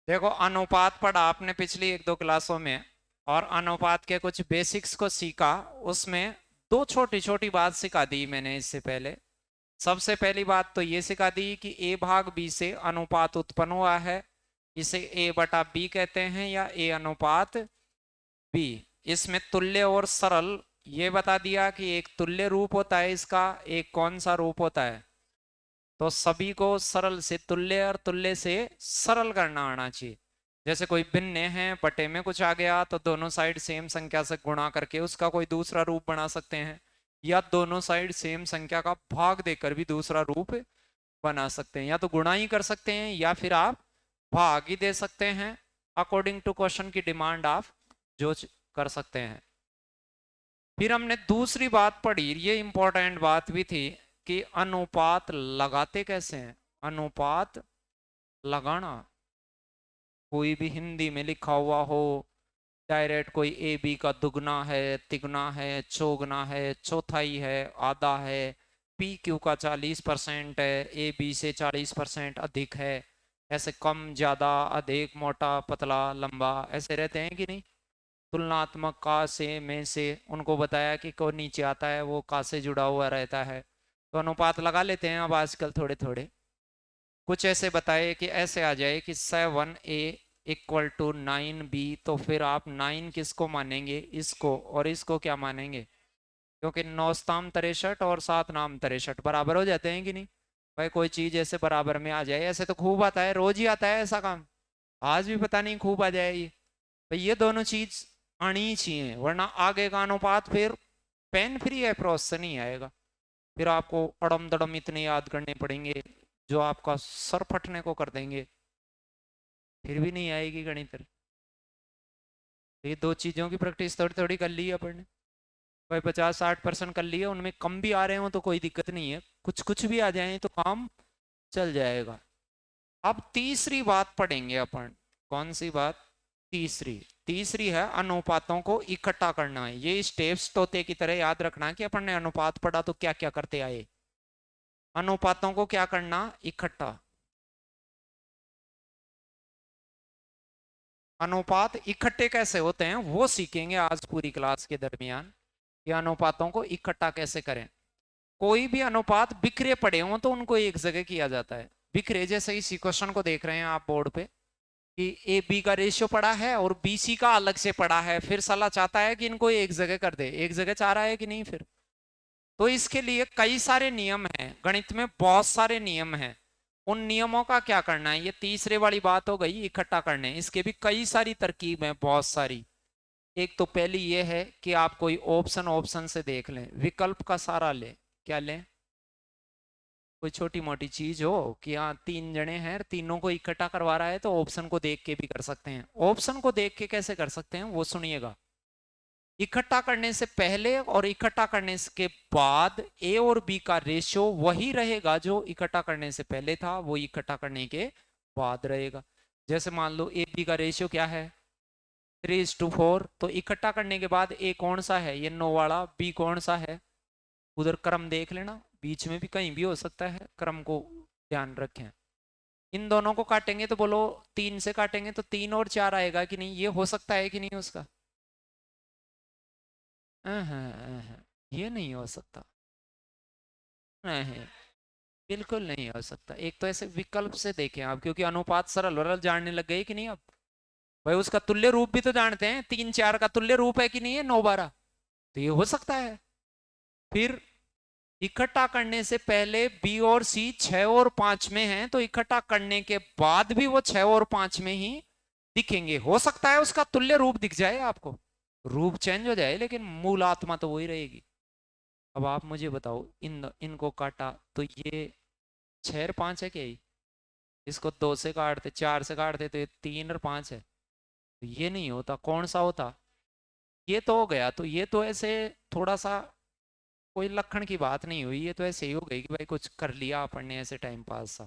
देखो, अनुपात पढ़ा आपने पिछली एक दो क्लासों में, और अनुपात के कुछ बेसिक्स को सीखा। उसमें दो छोटी छोटी बात सिखा दी मैंने इससे पहले। सबसे पहली बात तो ये सिखा दी कि ए भाग बी से अनुपात उत्पन्न हुआ है, इसे ए बटा बी कहते हैं या ए अनुपात बी। इसमें तुल्य और सरल ये बता दिया कि एक तुल्य रूप होता है इसका, एक कौन सा रूप होता है। तो सभी को सरल से तुल्य और तुल्य से सरल करना आना चाहिए। जैसे कोई भिन्न है, बटे में कुछ आ गया तो दोनों साइड सेम संख्या से गुणा करके उसका कोई दूसरा रूप बना सकते हैं, या दोनों साइड सेम संख्या का भाग देकर भी दूसरा रूप बना सकते हैं। या तो गुणा ही कर सकते हैं या फिर आप भाग ही दे सकते हैं। अकॉर्डिंग टू क्वेश्चन की डिमांड आप जो कर सकते हैं। फिर हमने दूसरी बात पढ़ी, ये इंपॉर्टेंट बात भी थी, कि अनुपात लगाते कैसे हैं। अनुपात लगाना कोई भी हिंदी में लिखा हुआ हो, डायरेक्ट कोई ए बी का दुगना है, तिगुना है, चौगुना है, चौथाई है, आधा है, पी क्यू का 40% है, ए बी से 40% अधिक है, ऐसे कम ज्यादा अधिक मोटा पतला लंबा ऐसे रहते हैं कि नहीं। तुलनात्मक का से में से उनको बताया कि कौन नीचे आता है वो का से जुड़ा हुआ रहता है। तो अनुपात लगा लेते हैं अब आजकल थोड़े थोड़े। कुछ ऐसे बताए कि ऐसे आ जाए कि 7a इक्वल टू 9b, तो फिर आप 9 किसको मानेंगे, इसको, और इसको क्या मानेंगे। क्योंकि 9 नाम 63 और 7 नाम 63 बराबर हो जाते हैं कि नहीं। भाई कोई चीज ऐसे बराबर में आ जाए, ऐसे तो खूब आता है, रोज ही आता है ऐसा काम। आज भी पता नहीं खूब आ जाए ये। भाई ये दोनों चीज आनी ही चाहिए, वरना आगे का अनुपात फिर पेन फ्री अप्रोच से नहीं आएगा। फिर आपको अड़म दड़म इतने याद करने पड़ेंगे जो आपका सर फटने को कर देंगे, फिर भी नहीं आएगी गणित। तो ये दो चीजों की प्रैक्टिस थोड़ी थोड़ी कर ली है अपन ने। भाई 50-60% कर लिए, उनमें कम भी आ रहे हो तो कोई दिक्कत नहीं है, कुछ कुछ भी आ जाए तो काम चल जाएगा। अब तीसरी बात पढ़ेंगे अपन। कौन सी बात। तीसरी। तीसरी है अनुपातों को इकट्ठा करना है। ये स्टेप्स तोते की तरह याद रखना कि अपन ने अनुपात पढ़ा तो क्या क्या करते आए। अनुपातों को क्या करना, इकट्ठा। अनुपात इकट्ठे कैसे होते हैं वो सीखेंगे आज पूरी क्लास के दरमियान, कि अनुपातों को इकट्ठा कैसे करें। कोई भी अनुपात बिखरे पड़े हों तो उनको एक जगह किया जाता है। बिखरे जैसे इसी क्वेश्चन को देख रहे हैं आप बोर्ड पे, कि ए बी का रेशियो पड़ा है और बी सी का अलग से पड़ा है, फिर साला चाहता है कि इनको एक जगह कर दे, एक जगह चाह रहा है कि नहीं फिर। तो इसके लिए कई सारे नियम हैं, गणित में बहुत सारे नियम हैं। उन नियमों का क्या करना है, ये तीसरे वाली बात हो गई इकट्ठा करने। इसके भी कई सारी तरकीब हैं, बहुत सारी। एक तो पहली ये है कि आप कोई ऑप्शन ऑप्शन से देख लें, विकल्प का सारा लें। क्या लें, कोई छोटी मोटी चीज हो कि हाँ 3 जने हैं, तीनों को इकट्ठा करवा रहा है, तो ऑप्शन को देख के भी कर सकते हैं। ऑप्शन को देख के कैसे कर सकते हैं वो सुनिएगा। इकट्ठा करने से पहले और इकट्ठा करने के बाद ए और बी का रेशियो वही रहेगा जो इकट्ठा करने से पहले था, वो इकट्ठा करने के बाद रहेगा। जैसे मान लो ए बी का रेशियो क्या है, 3:4। तो इकट्ठा करने के बाद ए कौन सा है, ये 9 वाला, बी कौन सा है, उधर क्रम देख लेना, बीच में भी कहीं भी हो सकता है, क्रम को ध्यान रखें। इन दोनों को काटेंगे तो बोलो, 3 से काटेंगे तो 3 और 4 आएगा कि नहीं, ये हो सकता है कि नहीं उसका। ये नहीं हो सकता। नहीं, बिल्कुल नहीं हो सकता। एक तो ऐसे विकल्प से देखें आप, क्योंकि अनुपात सरल वरल जानने लग गए कि नहीं अब। भाई उसका तुल्य रूप भी तो जानते हैं, 3-4 का तुल्य रूप है कि नहीं है, 9-12। तो ये हो सकता है। फिर इकट्ठा करने से पहले बी और सी 6 और 5 में हैं, तो इकट्ठा करने के बाद भी वो 6 और 5 में ही दिखेंगे। हो सकता है उसका तुल्य रूप दिख जाए आपको, रूप चेंज हो जाए, लेकिन मूल आत्मा तो वही रहेगी। अब आप मुझे बताओ, इनको काटा तो ये 6 और 5 है क्या ही। इसको 2 से काटते, 4 से काटते तो ये 3 और 5 है। तो ये नहीं होता, कौन सा होता, ये तो हो गया। तो ये तो ऐसे थोड़ा सा कोई लक्षण की बात नहीं हुई, ये तो ऐसे ही हो गई कि भाई कुछ कर लिया अपन ने ऐसे टाइम पास सा।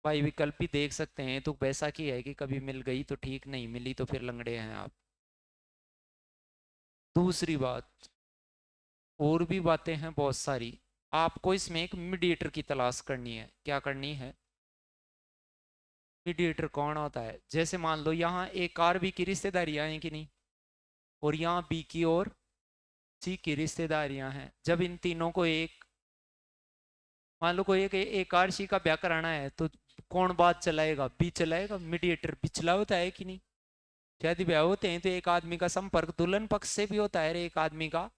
भाई विकल्प भी देख सकते हैं, तो वैसा की है कि कभी मिल गई तो ठीक, नहीं मिली तो फिर लंगड़े हैं आप। दूसरी बात, और भी बातें हैं बहुत सारी। आपको इसमें एक मीडिएटर की तलाश करनी है। क्या करनी है, मीडिएटर कौन होता है? जैसे मान लो यहाँ एक और बी की रिश्तेदारियां हैं कि नहीं, और यहाँ बी की और सी की रिश्तेदारियां हैं। जब इन तीनों को एक, मान लो कोई एक और सी का ब्याह कराना है, तो कौन बात चलाएगा? बी चलाएगा। मीडिएटर पिछला होता है कि नहीं? शादी ब्याह होते हैं तो एक आदमी का संपर्क दुल्हन पक्ष से भी होता है और एक आदमी का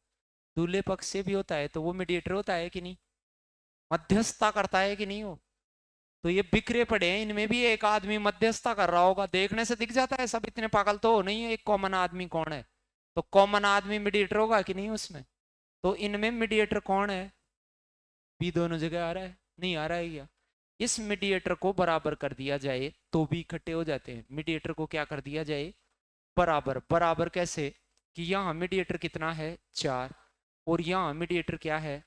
दूल्हे पक्ष से भी होता है, तो वो मीडिएटर होता है कि नहीं? मध्यस्थता करता है कि नहीं हो? तो ये बिखरे पड़े हैं, इनमें भी एक आदमी मध्यस्थता कर रहा होगा, देखने से दिख जाता है, सब इतने पागल तो हो नहीं है। एक कॉमन आदमी कौन है? तो कॉमन आदमी मीडिएटर होगा कि नहीं उसमें? तो इनमें मीडिएटर कौन है? बी दोनों जगह आ रहा है, नहीं आ रहा है क्या? इस मीडिएटर को बराबर कर दिया जाए तो भी इकट्ठे हो जाते हैं। मीडिएटर को क्या कर दिया जाए? बराबर। बराबर कैसे? कि यहाँ मीडिएटर कितना है? 4, और यहाँ मीडिएटर क्या है?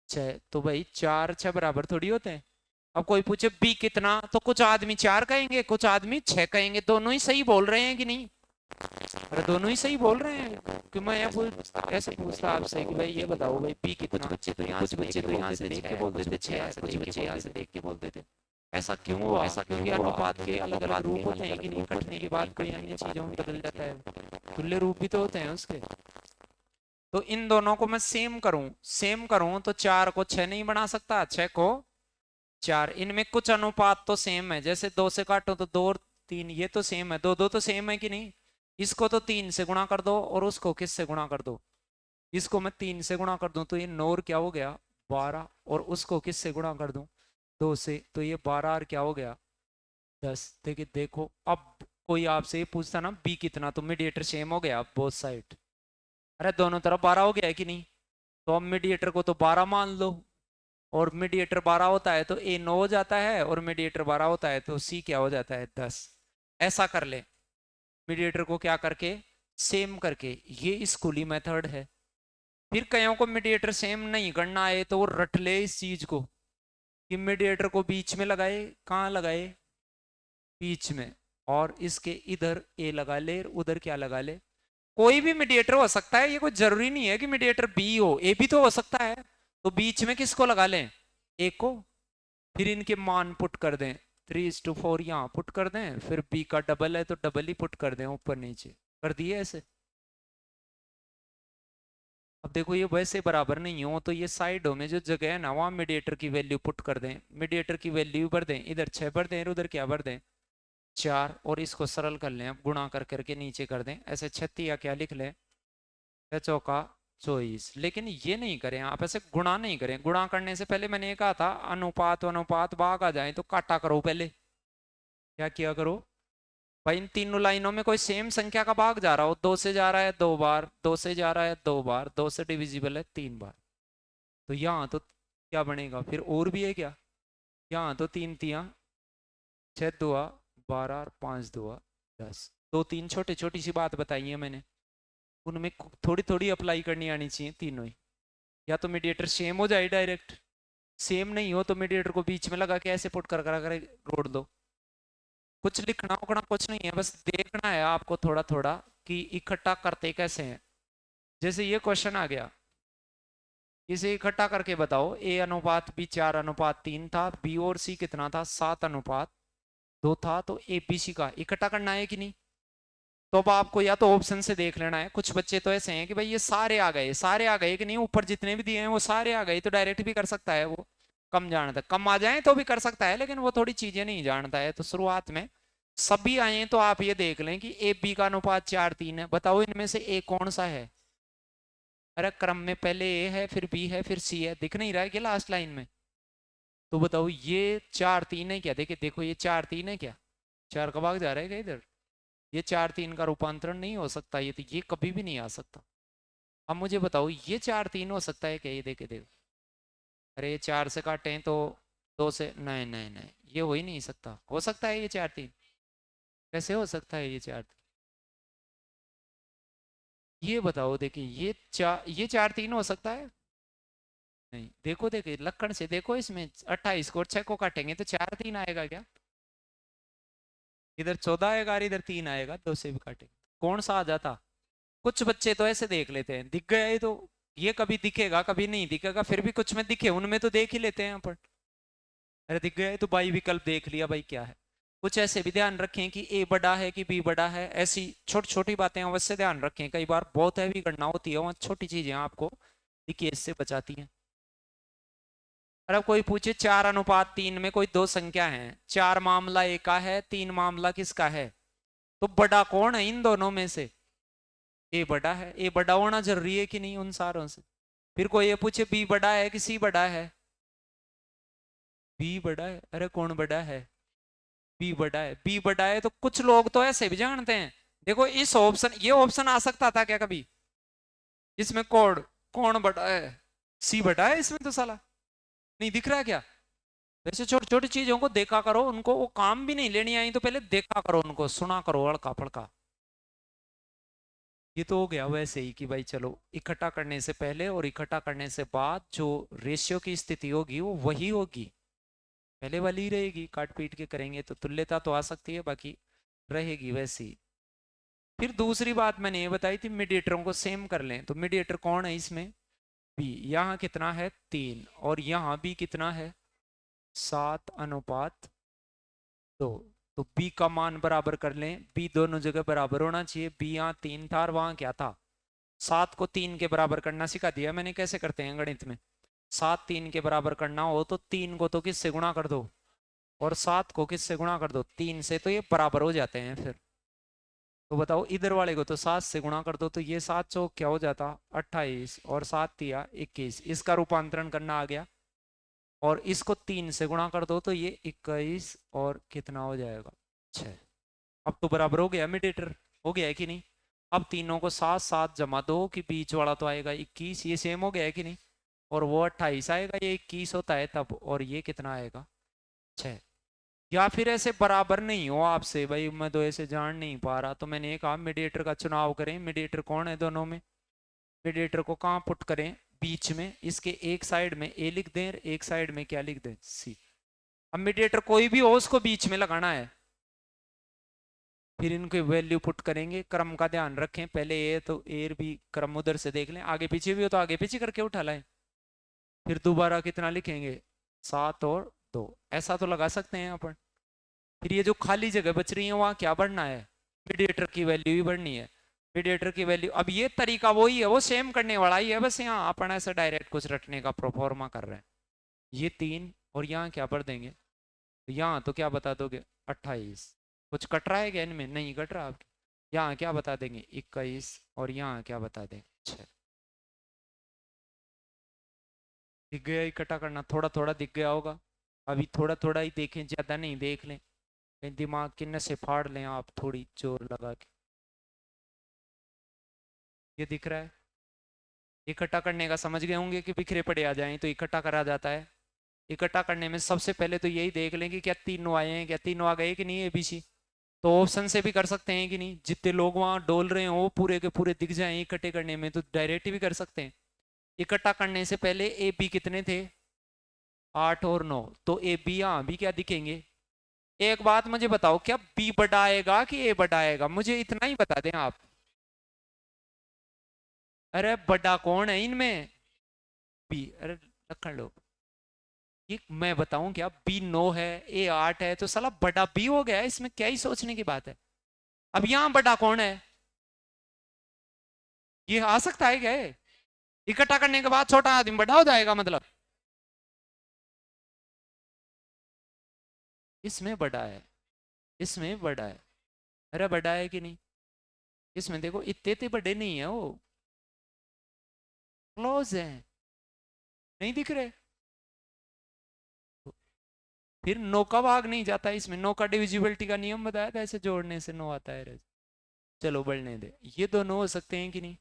6। तो भाई 4 6 बराबर थोड़ी होते हैं। अब कोई पूछे बी कितना, तो कुछ आदमी 4 कहेंगे, कुछ आदमी 6 कहेंगे। दोनों ही सही बोल रहे हैं कि नहीं? अरे दोनों ही सही बोल रहे हैं। कि मैं ऐसे पूछता आपसे कि भाई ये बताओ भाई बी कितना? कुछ बच्चे तो यहाँ से देख के बोल देते 6, कुछ बच्चे यहाँ से देख के बोल देते। ऐसा क्यों हुआ? ऐसा क्योंकि अनुपात के अलग अलग रूप होते हैं कि नहीं, कटने के बाद कोई अन्य चीजों में बदल जाता है। तुल्य रूप भी तो होते हैं उसके। तो इन दोनों को मैं सेम करूं तो 4 को 6 नहीं बना सकता, 6 को 4। इनमें कुछ अनुपात तो सेम है, जैसे 2 से काटो तो 2 और 3, ये तो सेम है। 2 2 तो सेम है कि नहीं? इसको तो 3 से गुणा कर दो और उसको किस से गुणा कर दो? इसको मैं 3 से गुणा कर दूं तो ये 9 और क्या हो गया? 12। और उसको किस से गुणा कर दूं? 2 से, तो ये 12 और क्या हो गया? 10। देखिए देखो, अब कोई आपसे ये पूछता ना बी कितना, तो मीडिएटर सेम हो गया बोथ साइड। अरे दोनों तरफ 12 हो गया है कि नहीं? तो अब मीडिएटर को तो 12 मान लो, और मीडिएटर 12 होता है तो ए 9 हो जाता है, और मीडिएटर 12 होता है तो सी क्या हो जाता है? 10। ऐसा कर ले मीडिएटर को क्या करके? सेम करके। ये स्कूली मेथड है। फिर कईयों को मीडिएटर सेम नहीं करना आए तो वो रट ले इस चीज को कि मीडिएटर को बीच में लगाए। कहाँ लगाए? बीच में। और इसके इधर ए लगा ले, उधर क्या लगा ले? कोई भी मीडिएटर हो सकता है, ये कोई जरूरी नहीं है कि मीडिएटर बी हो, ए भी तो हो सकता है। तो बीच में किसको लगा लें? ए को। फिर इनके मान पुट कर दें, 3:4 यहाँ पुट कर दें, फिर बी का डबल है तो डबल ही पुट कर दें, ऊपर नीचे कर दिए ऐसे। अब देखो ये वैसे बराबर नहीं हो तो ये साइडों में जो जगह है ना, वहां मीडिएटर की वैल्यू पुट कर दें। मीडिएटर की वैल्यू भर दें, इधर 6 भर दें, उधर क्या भर दें? 4। और इसको सरल कर लें, अब गुणा कर करके नीचे कर दें, ऐसे 36 या क्या लिख लें? 6 चौका 24। लेकिन ये नहीं करें आप, ऐसे गुणा नहीं करें। गुणा करने से पहले मैंने ये कहा था अनुपात अनुपात भाग आ जाए तो काटा करो पहले। क्या किया करो भाई? इन तीनों लाइनों में कोई सेम संख्या का भाग जा रहा हो, 2 से जा रहा है 2 बार, 2 से जा रहा है 2 बार, 2 से डिविजिबल है 3 बार, तो यहाँ तो क्या बनेगा फिर? और भी है क्या? यहाँ तो 3 तिया 6 दुआ 12 और 5 दुआ 10। 2 3 छोटी छोटी सी बात बताई है मैंने, उनमें थोड़ी थोड़ी अप्लाई करनी आनी चाहिए तीनों ही। या तो मीडिएटर सेम हो जाए डायरेक्ट, सेम नहीं हो तो मीडिएटर को बीच में लगा के ऐसे पुट कर कर रोड दो। कुछ लिखना उखना कुछ नहीं है, बस देखना है आपको थोड़ा थोड़ा कि इकट्ठा करते कैसे हैं। जैसे ये क्वेश्चन आ गया, इसे इकट्ठा करके बताओ। ए अनुपात बी 4:3 था, बी और सी कितना था? 7:2 था। तो ए बी सी का इकट्ठा करना है कि नहीं? तो अब आपको या तो ऑप्शन से देख लेना है। कुछ बच्चे तो ऐसे हैं कि भाई ये सारे आ गए, सारे आ गए कि नहीं, ऊपर जितने भी दिए हैं वो सारे आ गए, तो डायरेक्ट भी कर सकता है वो। कम जानता है, कम आ जाए तो भी कर सकता है, लेकिन वो थोड़ी चीजें नहीं जानता है। तो शुरुआत में सभी आए तो आप ये देख लें कि ए बी का अनुपात 4:3 है। बताओ इनमें से ए कौन सा है? अरे क्रम में पहले ए है, फिर बी है, फिर सी है, दिख नहीं रहा है क्या लास्ट लाइन में? तो बताओ ये 4:3 है क्या? देखिए देखो ये 4:3 है क्या? 4 का भाग जा रहा है क्या इधर? ये 4:3 का रूपांतरण नहीं हो सकता, ये तो ये कभी भी नहीं आ सकता। अब मुझे बताओ ये 4:3 हो सकता है क्या? ये देखे देखो, अरे ये 4 से काटे तो 2 से, नहीं नहीं नहीं, ये हो ही नहीं सकता। हो सकता है ये 4:3? कैसे हो सकता है ये 4:3? ये बताओ, देखिए ये 4:3 हो सकता है? नहीं। देखो देखिए लक्षण से देखो, इसमें 28 को 6 को काटेंगे तो 4:3 आएगा क्या? इधर 14 आएगा और इधर 3 आएगा, 2 से भी काटेंगे कौन सा आ जाता? कुछ बच्चे तो ऐसे देख लेते हैं, दिख गया ये तो ये कभी दिखेगा कभी नहीं दिखेगा, फिर भी कुछ में दिखे उनमें तो देख ही लेते हैं अपन। अरे दिख गया ये तो भाई, विकल्प देख लिया भाई क्या है। कुछ ऐसे भी ध्यान रखें कि ए बड़ा है कि बी बड़ा है, ऐसी छोटी छोटी बातें अवश्य ध्यान रखें। कई बार बहुत हैवी गणना होती है, वहां छोटी चीजें आपको देखिए इससे बचाती हैं। और अब कोई पूछे 4:3 में कोई दो संख्या है, 4 मामला ए का है, 3 मामला किसका है, तो बड़ा कौन है इन दोनों में से? ए बड़ा है। ए बड़ा होना जरूरी है कि नहीं उन सारों से? फिर कोई ये पूछे बी बड़ा है कि सी बड़ा है, बी बड़ा है। अरे कौन बड़ा है? बी बड़ा है। बी बड़ा है तो कुछ लोग तो ऐसे भी जानते हैं। देखो इस ऑप्शन, ये ऑप्शन आ सकता था क्या कभी इसमें? कोड कौन बड़ा है? सी बड़ा है इसमें तो साला, नहीं दिख रहा है क्या? वैसे छोटी छोटी चीजों को देखा करो, उनको वो काम भी नहीं लेनी आई तो पहले देखा करो, उनको सुना करो अड़का पड़का। ये तो हो गया वैसे ही कि भाई चलो इकट्ठा करने से पहले और इकट्ठा करने से बाद जो रेशियो की स्थिति होगी वो वही होगी, पहले वाली ही रहेगी। काट पीट के करेंगे तो तुल्यता तो आ सकती है, बाकी रहेगी वैसी। फिर दूसरी बात मैंने ये बताई थी, मीडिएटरों को सेम कर लें। तो मीडिएटर कौन है इसमें? बी। यहाँ कितना है? 3। और यहाँ भी कितना है? 7:2। तो बी का मान बराबर कर लें, बी दोनों जगह बराबर होना चाहिए। बी यहाँ 3 था और वहां क्या था? 7 को 3 के बराबर करना सिखा दिया मैंने, कैसे करते हैं गणित में। 7 3 के बराबर करना हो तो 3 को तो किससे गुणा कर दो और 7 को किससे गुणा कर दो? 3 से। तो ये बराबर हो जाते हैं फिर। तो बताओ इधर वाले को तो 7 से गुणा कर दो, तो ये 7 चौक क्या हो जाता? 28 और 7 तिया 21। इसका रूपांतरण करना आ गया। और इसको 3 से गुणा कर दो तो ये 21 और कितना हो जाएगा? 6। अब तो बराबर हो गया मीडिएटर, हो गया है कि नहीं? अब तीनों को 7 7 जमा दो कि बीच वाला तो आएगा 21, ये सेम हो गया है कि नहीं? और वो 28 आएगा, ये 21 होता है तब, और ये कितना आएगा? 6। या फिर ऐसे बराबर नहीं हो आपसे, भाई मैं तो ऐसे जान नहीं पा रहा, तो मैंने कहा मीडिएटर का चुनाव करें। मीडिएटर कौन है दोनों में? मीडिएटर को कहाँ पुट करें? बीच में। इसके एक साइड में ए लिख दें, एक साइड में क्या लिख दें? सी। अब मीडिएटर कोई भी हो उसको बीच में लगाना है। फिर इनके वैल्यू पुट करेंगे, क्रम का ध्यान रखें, पहले ए तो ए भी क्रम उधर से देख लें, आगे पीछे भी हो तो आगे पीछे करके उठा लाएं। फिर दोबारा कितना लिखेंगे? 7 और 2, ऐसा तो लगा सकते हैं अपन। फिर ये जो खाली जगह बच रही है वहां क्या बढ़ना है? मीडिएटर की वैल्यू ही बढ़नी है। मीडिएटर की वैल्यू, अब ये तरीका वही है, वो सेम करने वाला ही है, बस यहाँ अपन ऐसा डायरेक्ट कुछ रटने का प्रोफॉर्मा कर रहे हैं। ये 3 और यहाँ क्या बढ़ देंगे? तो यहाँ तो क्या बता दोगे? 28। कुछ कट रहा है क्या इनमें? नहीं कट रहा आपके। यहाँ क्या बता देंगे? 21। और यहाँ क्या बता देंगे? 6। दिख गया इकट्ठा करना? थोड़ा थोड़ा दिख गया होगा। अभी थोड़ा थोड़ा ही देखें, ज्यादा नहीं देख लें, कहीं दिमाग की नसें फाड़ लें आप थोड़ी जोर लगा के। ये दिख रहा है? इकट्ठा करने का समझ गए होंगे कि बिखरे पड़े आ जाएं तो इकट्ठा करा जाता है। इकट्ठा करने में सबसे पहले तो यही देख लें कि क्या तीनों आए हैं, क्या तीनों आ गए कि नहीं एबीसी। तो ऑप्शन से भी कर सकते हैं कि नहीं, जितने लोग वहां डोल रहे हो पूरे के पूरे दिख जाएं इकट्ठे करने में, तो डायरेक्ट भी कर सकते हैं। इकट्ठा करने से पहले ए बी कितने थे? 8 और 9। तो ए बी यहाँ भी क्या दिखेंगे? एक बात मुझे बताओ, क्या बी बड़ा आएगा कि ए बड़ा आएगा? मुझे इतना ही बता दें आप। अरे बड़ा कौन है इनमें? बी। अरे लखन लो, ये मैं बताऊं क्या? बी 9 है, ए 8 है, तो साला बड़ा बी हो गया, इसमें क्या ही सोचने की बात है। अब यहां बड़ा कौन है? ये आ सकता है क्या? इकट्ठा करने के बाद छोटा आदमी बड़ा हो जाएगा मतलब? इसमें बड़ा है, इसमें बड़ा है। अरे बड़ा है कि नहीं? इसमें देखो इतने इतने बड़े नहीं है वो, क्लोज है, नहीं दिख रहे। फिर नो का भाग नहीं जाता इसमें, नो का डिविजिबिलिटी का नियम बताया था, ऐसे जोड़ने से नो आता है। चलो बढ़ने दे, ये दोनों हो सकते हैं कि नहीं?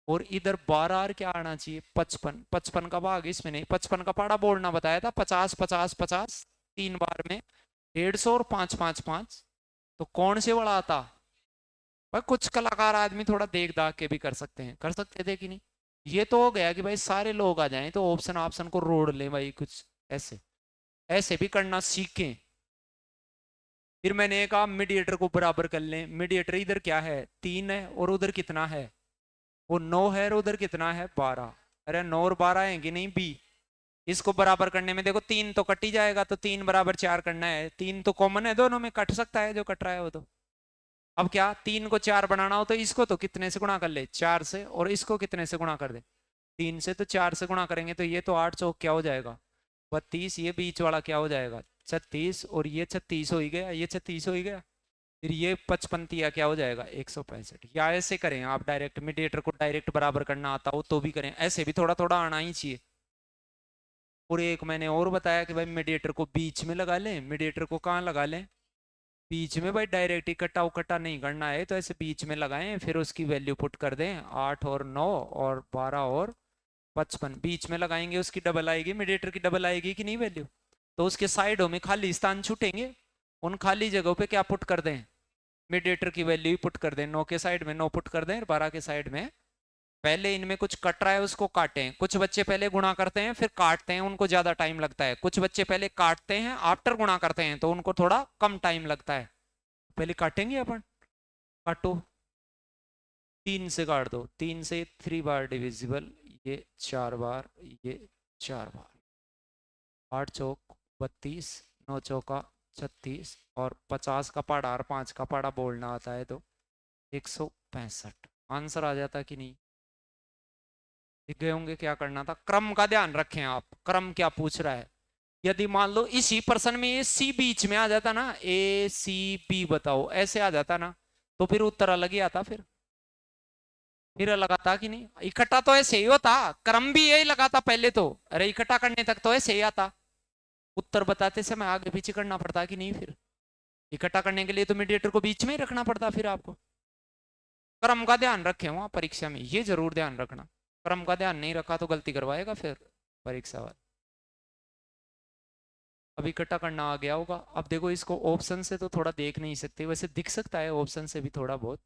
और इधर 12 और क्या आना चाहिए? 55। 55 का भाग इसमें नहीं, 55 का पाड़ा बोलना बताया था, 50 50 50 3 बार में 150 और 5 5 5। तो कौन से बड़ा आता? भाई कुछ कलाकार आदमी थोड़ा देख दाख के भी कर सकते हैं, कर सकते थे कि नहीं? ये तो हो गया कि भाई सारे लोग आ जाएं तो ऑप्शन ऑप्शन को रोड ले भाई, कुछ ऐसे ऐसे भी करना सीखें। फिर मैंने कहा मीडिएटर को बराबर कर लें। मीडिएटर इधर क्या है? 3 है, और उधर कितना है? वो 9 है, और उधर कितना है? 12। अरे 9 और 12 है कि नहीं बी? इसको बराबर करने में देखो 3 तो कट ही जाएगा, तो 3 बराबर 4 करना है, 3 तो कॉमन है दोनों में, कट सकता है जो कट रहा है वो तो। अब क्या 3 को 4 बनाना हो तो इसको तो कितने से गुणा कर ले, 4 से, और इसको कितने से गुणा कर दे, 3 से, तो 4 से गुणा करेंगे तो ये तो 8 चौक क्या हो जाएगा 32, ये बीच वाला क्या हो जाएगा 36, और ये 36 हो ही गया, ये 36 हो ही गया, फिर ये 55 या क्या हो जाएगा 165। या ऐसे करें आप, डायरेक्ट मीडिएटर को डायरेक्ट बराबर करना आता हो तो भी करें, ऐसे भी थोड़ा थोड़ा आना ही चाहिए। और एक मैंने और बताया कि भाई मीडिएटर को बीच में लगा लें, मीडिएटर को कहाँ लगा लें, बीच में भाई, डायरेक्ट इकट्ठा उकट्ठा नहीं करना है, तो ऐसे बीच में लगाएं, फिर उसकी वैल्यू पुट कर दें, 8 और 9 और 12 और 55 बीच में लगाएंगे, उसकी डबल आएगी, मीडिएटर की डबल आएगी कि नहीं वैल्यू, तो उसके साइडों में खाली स्थान छूटेंगे, उन खाली जगहों पे क्या पुट कर दें, मीडिएटर की वैल्यू ही पुट कर दें, 9 के साइड में 9 पुट कर दें, 12 के साइड में, पहले इनमें कुछ कट रहा है उसको काटें, कुछ बच्चे पहले गुणा करते हैं फिर काटते हैं, उनको ज्यादा टाइम लगता है, कुछ बच्चे पहले काटते हैं आफ्टर गुणा करते हैं तो उनको थोड़ा कम टाइम लगता है। पहले काटेंगे अपन, काटो, 3 से काट दो, 3 से 3 बार डिविजिबल, ये 4 बार, ये 4 बार, 8 चौक 32, 9 चौका 36, और 50 का पाड़ा और 5 का पाड़ा बोलना आता है तो 165 आंसर आ जाता कि नहीं। दिख गए होंगे क्या करना था, क्रम का ध्यान रखें आप, क्रम क्या पूछ रहा है, यदि मान लो इसी प्रश्न में ये सी बीच में आ जाता ना, ए सी बी बताओ ऐसे आ जाता ना, तो फिर उत्तर अलग ही आता, फिर अलग आता कि नहीं, इकट्ठा तो ऐसे ही होता, क्रम भी यही लगाता पहले तो, अरे इकट्ठा करने तक तो ऐसे ही आता, उत्तर बताते समय आगे पीछे करना पड़ता कि नहीं, फिर इकट्ठा करने के लिए तो मीडिएटर को बीच में ही रखना पड़ता, फिर आपको क्रम का ध्यान रखें वहां परीक्षा में, ये जरूर ध्यान रखना, क्रम का ध्यान नहीं रखा तो गलती करवाएगा फिर परीक्षा वाला। अब इकट्ठा करना आ गया होगा, अब देखो इसको ऑप्शन से तो थोड़ा देख नहीं सकते, वैसे दिख सकता है ऑप्शन से भी थोड़ा बहुत,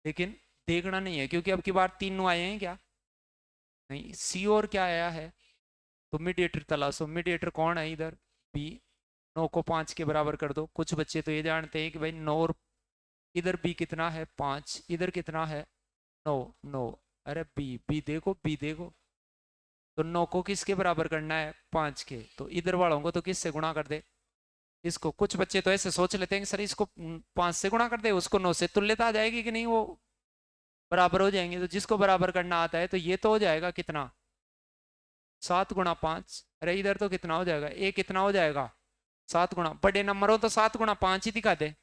लेकिन देखना नहीं है, क्योंकि अब की बार तीनों आए हैं क्या, नहीं, सी और क्या आया है, तो मीडिएटर तलाशो, मीडिएटर कौन है इधर, बी, 9 को 5 के बराबर कर दो, कुछ बच्चे तो ये जानते हैं कि भाई 9 और इधर बी कितना है 5, इधर कितना है 9, 9, अरे बी, बी देखो, बी देखो, तो 9 को किसके बराबर करना है 5 के, तो इधर वालों को तो किससे गुणा कर दे, इसको, कुछ बच्चे तो ऐसे सोच लेते हैं कि सर इसको 5 से गुणा कर दे, उसको 9 से तुल्यता आ जाएगी कि नहीं, वो बराबर हो जाएंगे, तो जिसको बराबर करना आता है तो ये तो हो जाएगा कितना 7 गुणा 5, अरे इधर तो कितना हो जाएगा, ए कितना हो जाएगा 7 गुणा, बड़े नंबर हो तो 7 गुणा 5 ही दिखा दे,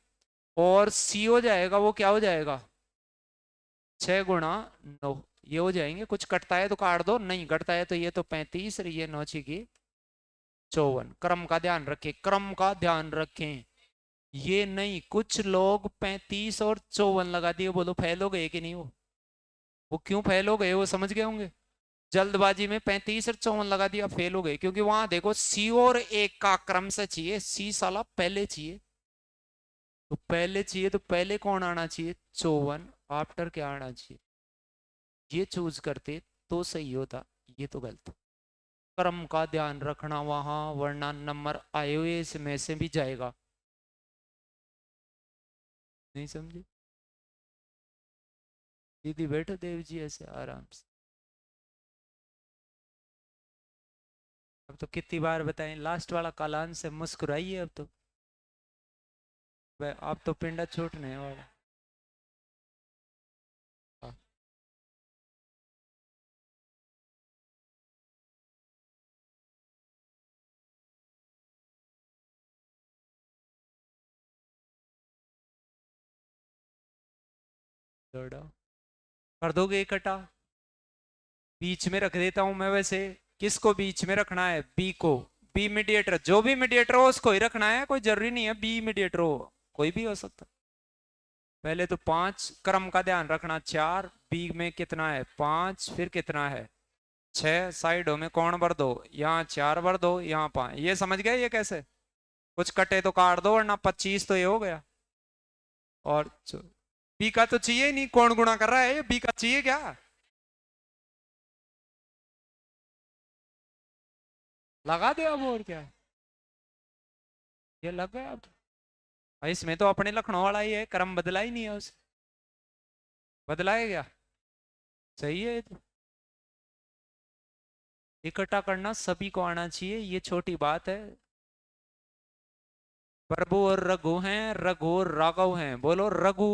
और सी हो जाएगा वो क्या हो जाएगा 6 गुणा 9, ये हो जाएंगे, कुछ कटता है तो काट दो, नहीं कटता है तो ये तो 35 और ये 9 की 54, क्रम का ध्यान रखें, क्रम का ध्यान रखें, ये नहीं, कुछ लोग 35 और 54 लगा दिए, बोलो फेल हो गए कि नहीं, वो क्यों फेल हो गए वो समझ गए होंगे, जल्दबाजी में 35 और 54 लगा दिया फेल हो गए, क्योंकि वहां देखो सी और एक का क्रम से चाहिए, सी साला पहले चाहिए, तो पहले चाहिए तो पहले कौन आना चाहिए 54, आफ्टर क्या आना चाहिए, ये चूज करते तो सही होता, ये तो गलत, क्रम का ध्यान रखना वहां, वरना नंबर आए हुए इसमें से भी जाएगा, नहीं समझे, दीदी बैठो देव जी ऐसे आराम से, अब तो कितनी बार बताएं, लास्ट वाला कालान से मुस्कुराइए, अब तो अब तो पिंडा छूटने वाला, हाँ, दौड़ाओ, कर दोगे इकट्ठा, बीच में रख देता हूं मैं, वैसे किसको बीच में रखना है, बी को, बी मीडिएटर, जो भी मीडिएटर हो उसको ही रखना है, कोई जरूरी नहीं है बी मीडिएटर हो, कोई भी हो सकता, पहले तो 5, क्रम का ध्यान रखना, 4, बी में कितना है 5, फिर कितना है 6, साइडों में कौन भर दो, यहाँ 4 भर दो, यहाँ 5, ये समझ गए ये कैसे, कुछ कटे तो काट दो, वरना 25 तो ये हो गया, और बी का तो चाहिए ही नहीं, कौन गुणा कर रहा है, ये बी का चाहिए क्या, लगा दे अब, और क्या है, ये लग गया अब, इसमें तो अपने लखनऊ वाला ही है, क्रम बदला ही नहीं है उसे, बदला है क्या, सही है ये तो। इकट्ठा करना सभी को आना चाहिए, ये छोटी बात है। प्रभु और रघु हैं, रघु और राघव हैं, बोलो रघु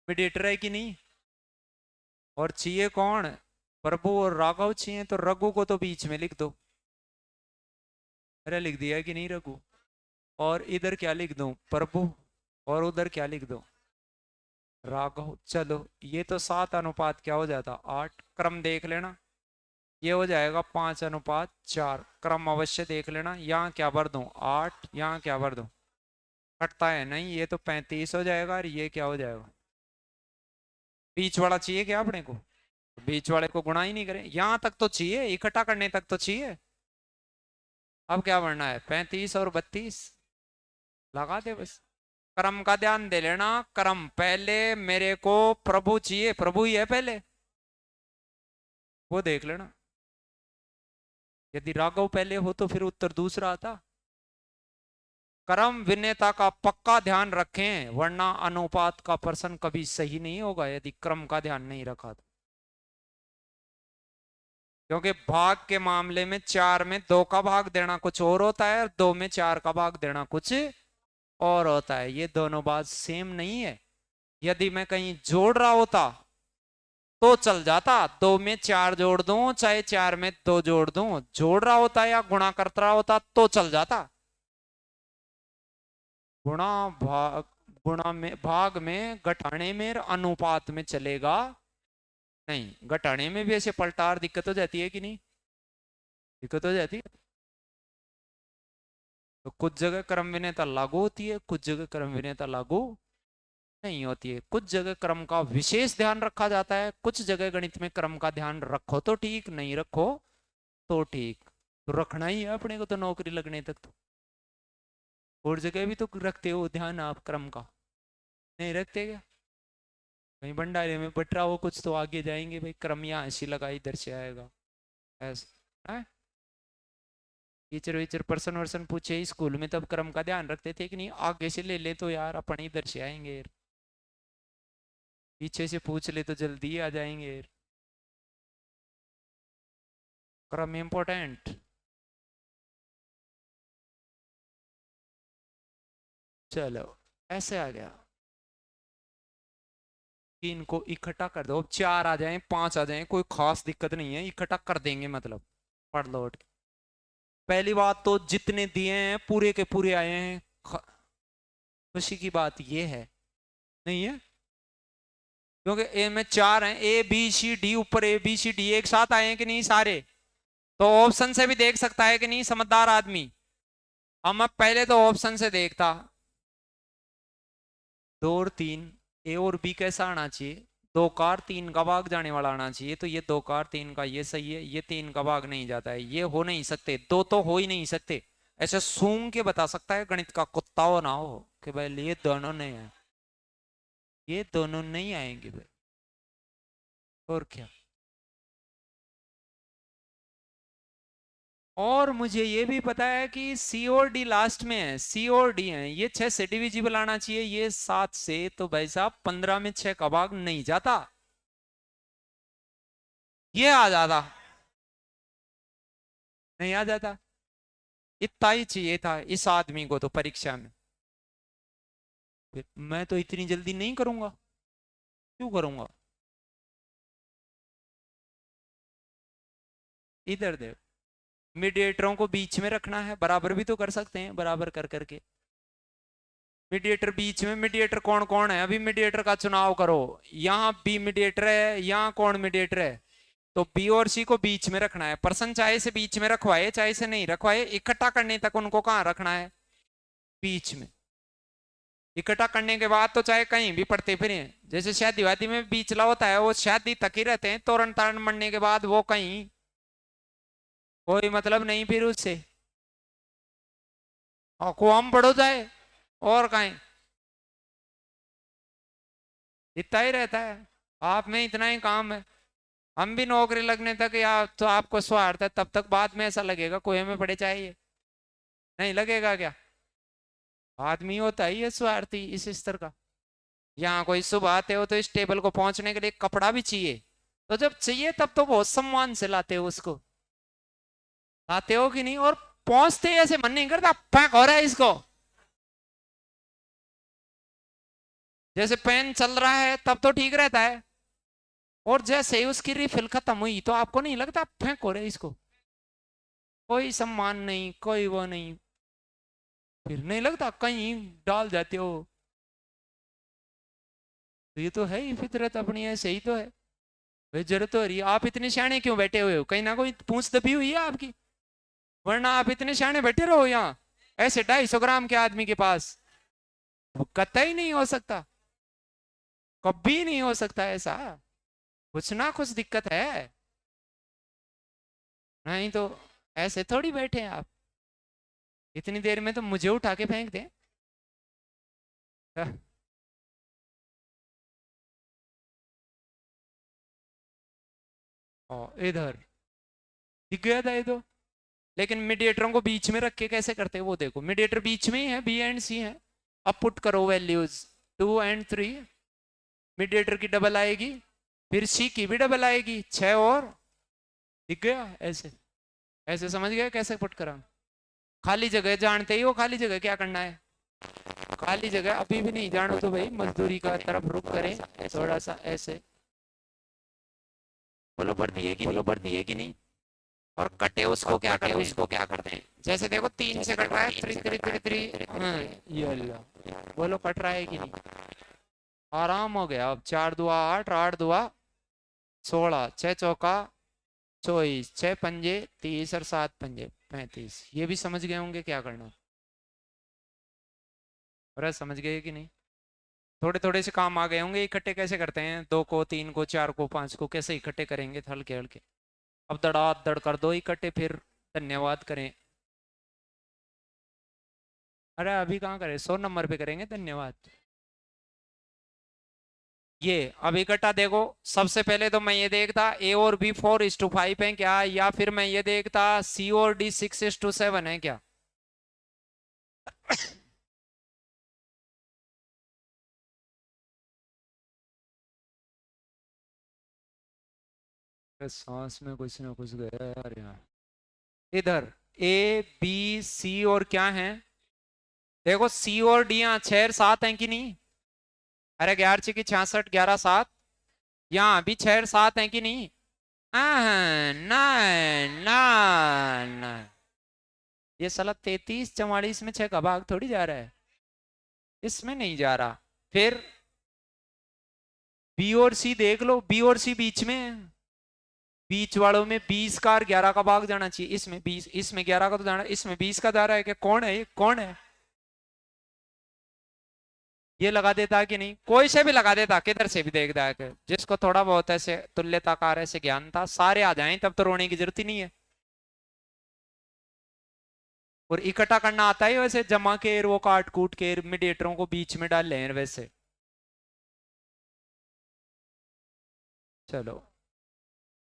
मीडिएटर है कि नहीं? और चाहिए कौन? प्रभु और राघव चाहिए, तो रघु को तो बीच में लिख दो। अरे लिख दिया कि नहीं रघु? और इधर क्या लिख दूं? प्रभु। और उधर क्या लिख दूं? राघव। चलो ये तो 7 अनुपात क्या हो जाता? 8। क्रम देख लेना, ये हो जाएगा 5 अनुपात 4। क्रम अवश्य देख लेना। यहाँ क्या भर दूं? 8। यहाँ क्या भर दूं? कटता है नहीं, ये तो 35 हो जाएगा। और ये क्या हो जाएगा? बीच वाला चाहिए क्या अपने को? बीच वाले को गुणा ही नहीं करें, यहां तक तो चाहिए, इकट्ठा करने तक तो चाहिए। अब क्या बढ़ना है? 35 और 32 लगा दे बस। क्रम का ध्यान दे लेना। क्रम पहले मेरे को प्रभु चाहिए, प्रभु ही है पहले, वो देख लेना। यदि राघव पहले हो तो फिर उत्तर दूसरा आता। क्रम विन्यता का पक्का ध्यान रखें, वरना अनुपात का प्रश्न कभी सही नहीं होगा यदि क्रम का ध्यान नहीं रखा तो। क्योंकि भाग के मामले में 4 में 2 का भाग देना कुछ और होता है, और 2 में 4 का भाग देना कुछ और होता है। ये दोनों बात सेम नहीं है। यदि मैं कहीं जोड़ रहा होता तो चल जाता, 2 में 4 जोड़ दूं चाहे 4 में 2 जोड़ दूं, जोड़ रहा होता या गुणा करता रहा होता तो चल जाता। गुणा भाग, गुणा में भाग में, घटाने में, अनुपात में चलेगा नहीं। घटाने में भी ऐसे पलटार दिक्कत हो जाती है कि नहीं? दिक्कत हो जाती है। तो कुछ जगह क्रम विन्यता लागू होती है, कुछ जगह क्रम विन्यता लागू नहीं होती है। कुछ जगह क्रम का विशेष ध्यान रखा जाता है, कुछ जगह गणित में क्रम का ध्यान रखो तो ठीक, नहीं रखो तो ठीक। तो रखना ही है अपने को तो नौकरी लगने तक तो। और जगह भी तो रखते हो ध्यान आप क्रम का? नहीं रखते क्या? कहीं भंडारे में बट रहा हो कुछ तो आगे जाएंगे भाई, क्रम यहाँ ऐसी लगा इधर से आएगा ऐसा है। टीचर वीचर पर्सन वर्सन पूछे स्कूल में तब क्रम का ध्यान रखते थे कि नहीं? आगे से ले ले तो यार अपन इधर से आएंगे, पीछे से पूछ ले तो जल्दी आ जाएंगे। क्रम इम्पोर्टेंट। चलो ऐसे आ गया कि इनको इकट्ठा कर दो। अब 4 आ जाएं 5 आ जाएं कोई खास दिक्कत नहीं है, इकट्ठा कर देंगे मतलब। पढ़ लो उठ के। पहली बात तो जितने दिए हैं पूरे के पूरे आए हैं, खुशी की बात ये है नहीं है? क्योंकि ए में 4 हैं, ए बी सी डी, ऊपर ए बी सी डी एक साथ आए हैं कि नहीं सारे? तो ऑप्शन से भी देख सकता है कि नहीं समझदार आदमी? अब मैं पहले तो ऑप्शन से देखता, 2 और 3, ए और बी कैसा आना चाहिए? 2 का और 3 का भाग जाने वाला आना चाहिए। तो ये 2 का और 3 का ये सही है, ये 3 का भाग नहीं जाता है, ये हो नहीं सकते, दो तो हो ही नहीं सकते। ऐसे सूंघ के बता सकता है गणित का कुत्ता हो ना हो कि भाई ये दोनों नहीं है, ये दोनों नहीं आएंगे भाई। और क्या? और मुझे ये भी पता है कि सी और डी लास्ट में है, सी और डी है, ये 6 से डिविजिबल आना चाहिए, ये 7 से, तो भाई साहब 15 में 6 का भाग नहीं जाता, ये आ जाता नहीं आ जाता। इतना ही चाहिए था इस आदमी को तो परीक्षा में। फिर मैं तो इतनी जल्दी नहीं करूंगा, क्यों करूंगा? इधर देख, मीडिएटरों को बीच में रखना है, बराबर भी तो कर सकते हैं, बराबर कर करके मीडिएटर बीच में। मीडिएटर कौन कौन है? अभी मीडिएटर का चुनाव करो। यहाँ बी मीडिएटर है, यहाँ कौन मीडिएटर है? तो बी और सी को बीच में रखना है। पर्सन चाहे से बीच में रखवाए चाहे से नहीं रखवाए, इकट्ठा करने तक उनको कहाँ रखना है? बीच में। इकट्ठा करने के बाद तो चाहे कहीं भी पढ़ते फिरे, जैसे शादी वादी में बीचला होता है वो शादी तक ही रहते हैं, तोरण तारण मरने के बाद वो कहीं कोई मतलब नहीं फिर उससे, और को हम पढ़ो जाए और कहीं इतना ही रहता है। आप में इतना ही काम है। हम भी नौकरी लगने तक या तो आपको स्वार्थ है तब तक, बाद में ऐसा लगेगा कोई हमें पड़े चाहिए, नहीं लगेगा क्या? आदमी होता ही है स्वार्थी इस स्तर का। यहाँ कोई सुबह आते हो तो इस टेबल को पहुंचने के लिए कपड़ा भी चाहिए, तो जब चाहिए तब तो बहुत सम्मान से लाते हो उसको। आते हो कि नहीं, और पहुंचते ही ऐसे मन नहीं करता फेंक हो रहा है इसको। जैसे पेन चल रहा है तब तो ठीक रहता है, और जैसे ही उसकी रिफिल खत्म हुई तो आपको नहीं लगता फेंक हो रहा है इसको। कोई सम्मान नहीं, कोई वो नहीं, फिर नहीं लगता कहीं डाल जाते हो। तो ये तो है ही, फितरत अपनी ऐसे ही तो है। भाई जरूरत तो हो रही है, आप इतने सियाने क्यों बैठे हुए हो, कहीं ना कोई पूंछ दबी हुई है आपकी, वरना आप इतने सियाने बैठे रहो यहाँ ऐसे 250 ग्राम के आदमी के पास। वो कतई नहीं हो सकता, कभी नहीं हो सकता ऐसा, कुछ ना कुछ दिक्कत है। नहीं तो ऐसे थोड़ी बैठे हैं आप, इतनी देर में तो मुझे उठा के फेंक दें। इधर दिख गया था ये तो। लेकिन मीडिएटरों को बीच में रख के कैसे करते हैं वो देखो, मीडिएटर बीच में ही है, बी एंड सी है। अब पुट करो वैल्यूज 2 और 3, मीडिएटर की डबल आएगी, फिर सी की भी डबल आएगी, 6 और दिख गया ऐसे। ऐसे समझ गया कैसे पुट करा। खाली जगह जानते ही हो, खाली जगह क्या करना है। खाली जगह अभी भी नहीं जानो तो भाई मजदूरी का तरफ रुक करें थोड़ा सा ऐसे। बोलो भर दिए कि बोलो भर दिए कि नहीं। और कटे उसको क्या करते हैं, उसको क्या करते हैं। जैसे देखो 3 से कट रहा है, 3 3 3 3, हाँ ये अल्लाह, बोलो कट रहा है कि नहीं। आराम हो गया। अब 4 दूआ 8, 8 दूआ 16, 6 चौका 24, 6 पंजे 30 और 7 पंजे 35। ये भी समझ गए होंगे क्या करना। और समझ गए कि नहीं। थोड़े थोड़े से काम आ गए होंगे, इकट्ठे कैसे करते हैं, 2 को 3 को 4 को 5 को कैसे इकट्ठे करेंगे हल्के हल्के। अब दड़ा दड़ कर दो इकट्ठे, फिर धन्यवाद करें। अरे अभी कहाँ करें, 100 नंबर पे करेंगे धन्यवाद। ये अब इकट्ठा देखो, सबसे पहले तो मैं ये देखता ए और बी 4:5 है क्या, या फिर मैं ये देखता सी और डी 6:7 है क्या। सांस में कुछ ना कुछ गया यार यहाँ। इधर ए बी सी और क्या है, देखो सी और डी यहाँ 6 और 7 है कि नहीं। अरे 11×6 = 66, 11 7, यहाँ भी 6 और 7 है कि नहीं। ना ना ना, ये साला 33 44 में 6 का भाग थोड़ी जा रहा है, इसमें नहीं जा रहा। फिर बी और सी देख लो, बी और सी बीच में है, बीच वालों में 20 का और 11 का भाग जाना चाहिए, इसमें 20, इसमें 11 का तो जाना, इसमें 20 का जा रहा है क्या, कौन है ये कौन है। ये लगा देता कि नहीं, कोई से भी लगा देता, किधर से भी देखता है कि जिसको थोड़ा बहुत ऐसे तुल्यताकार ऐसे ज्ञान था, सारे आ जाएं तब तो रोने की जरूरत ही नहीं है। और इकट्ठा करना आता है वैसे, जमा के वो काट कूट के मीडिएटरों को बीच में डाल लें वैसे। चलो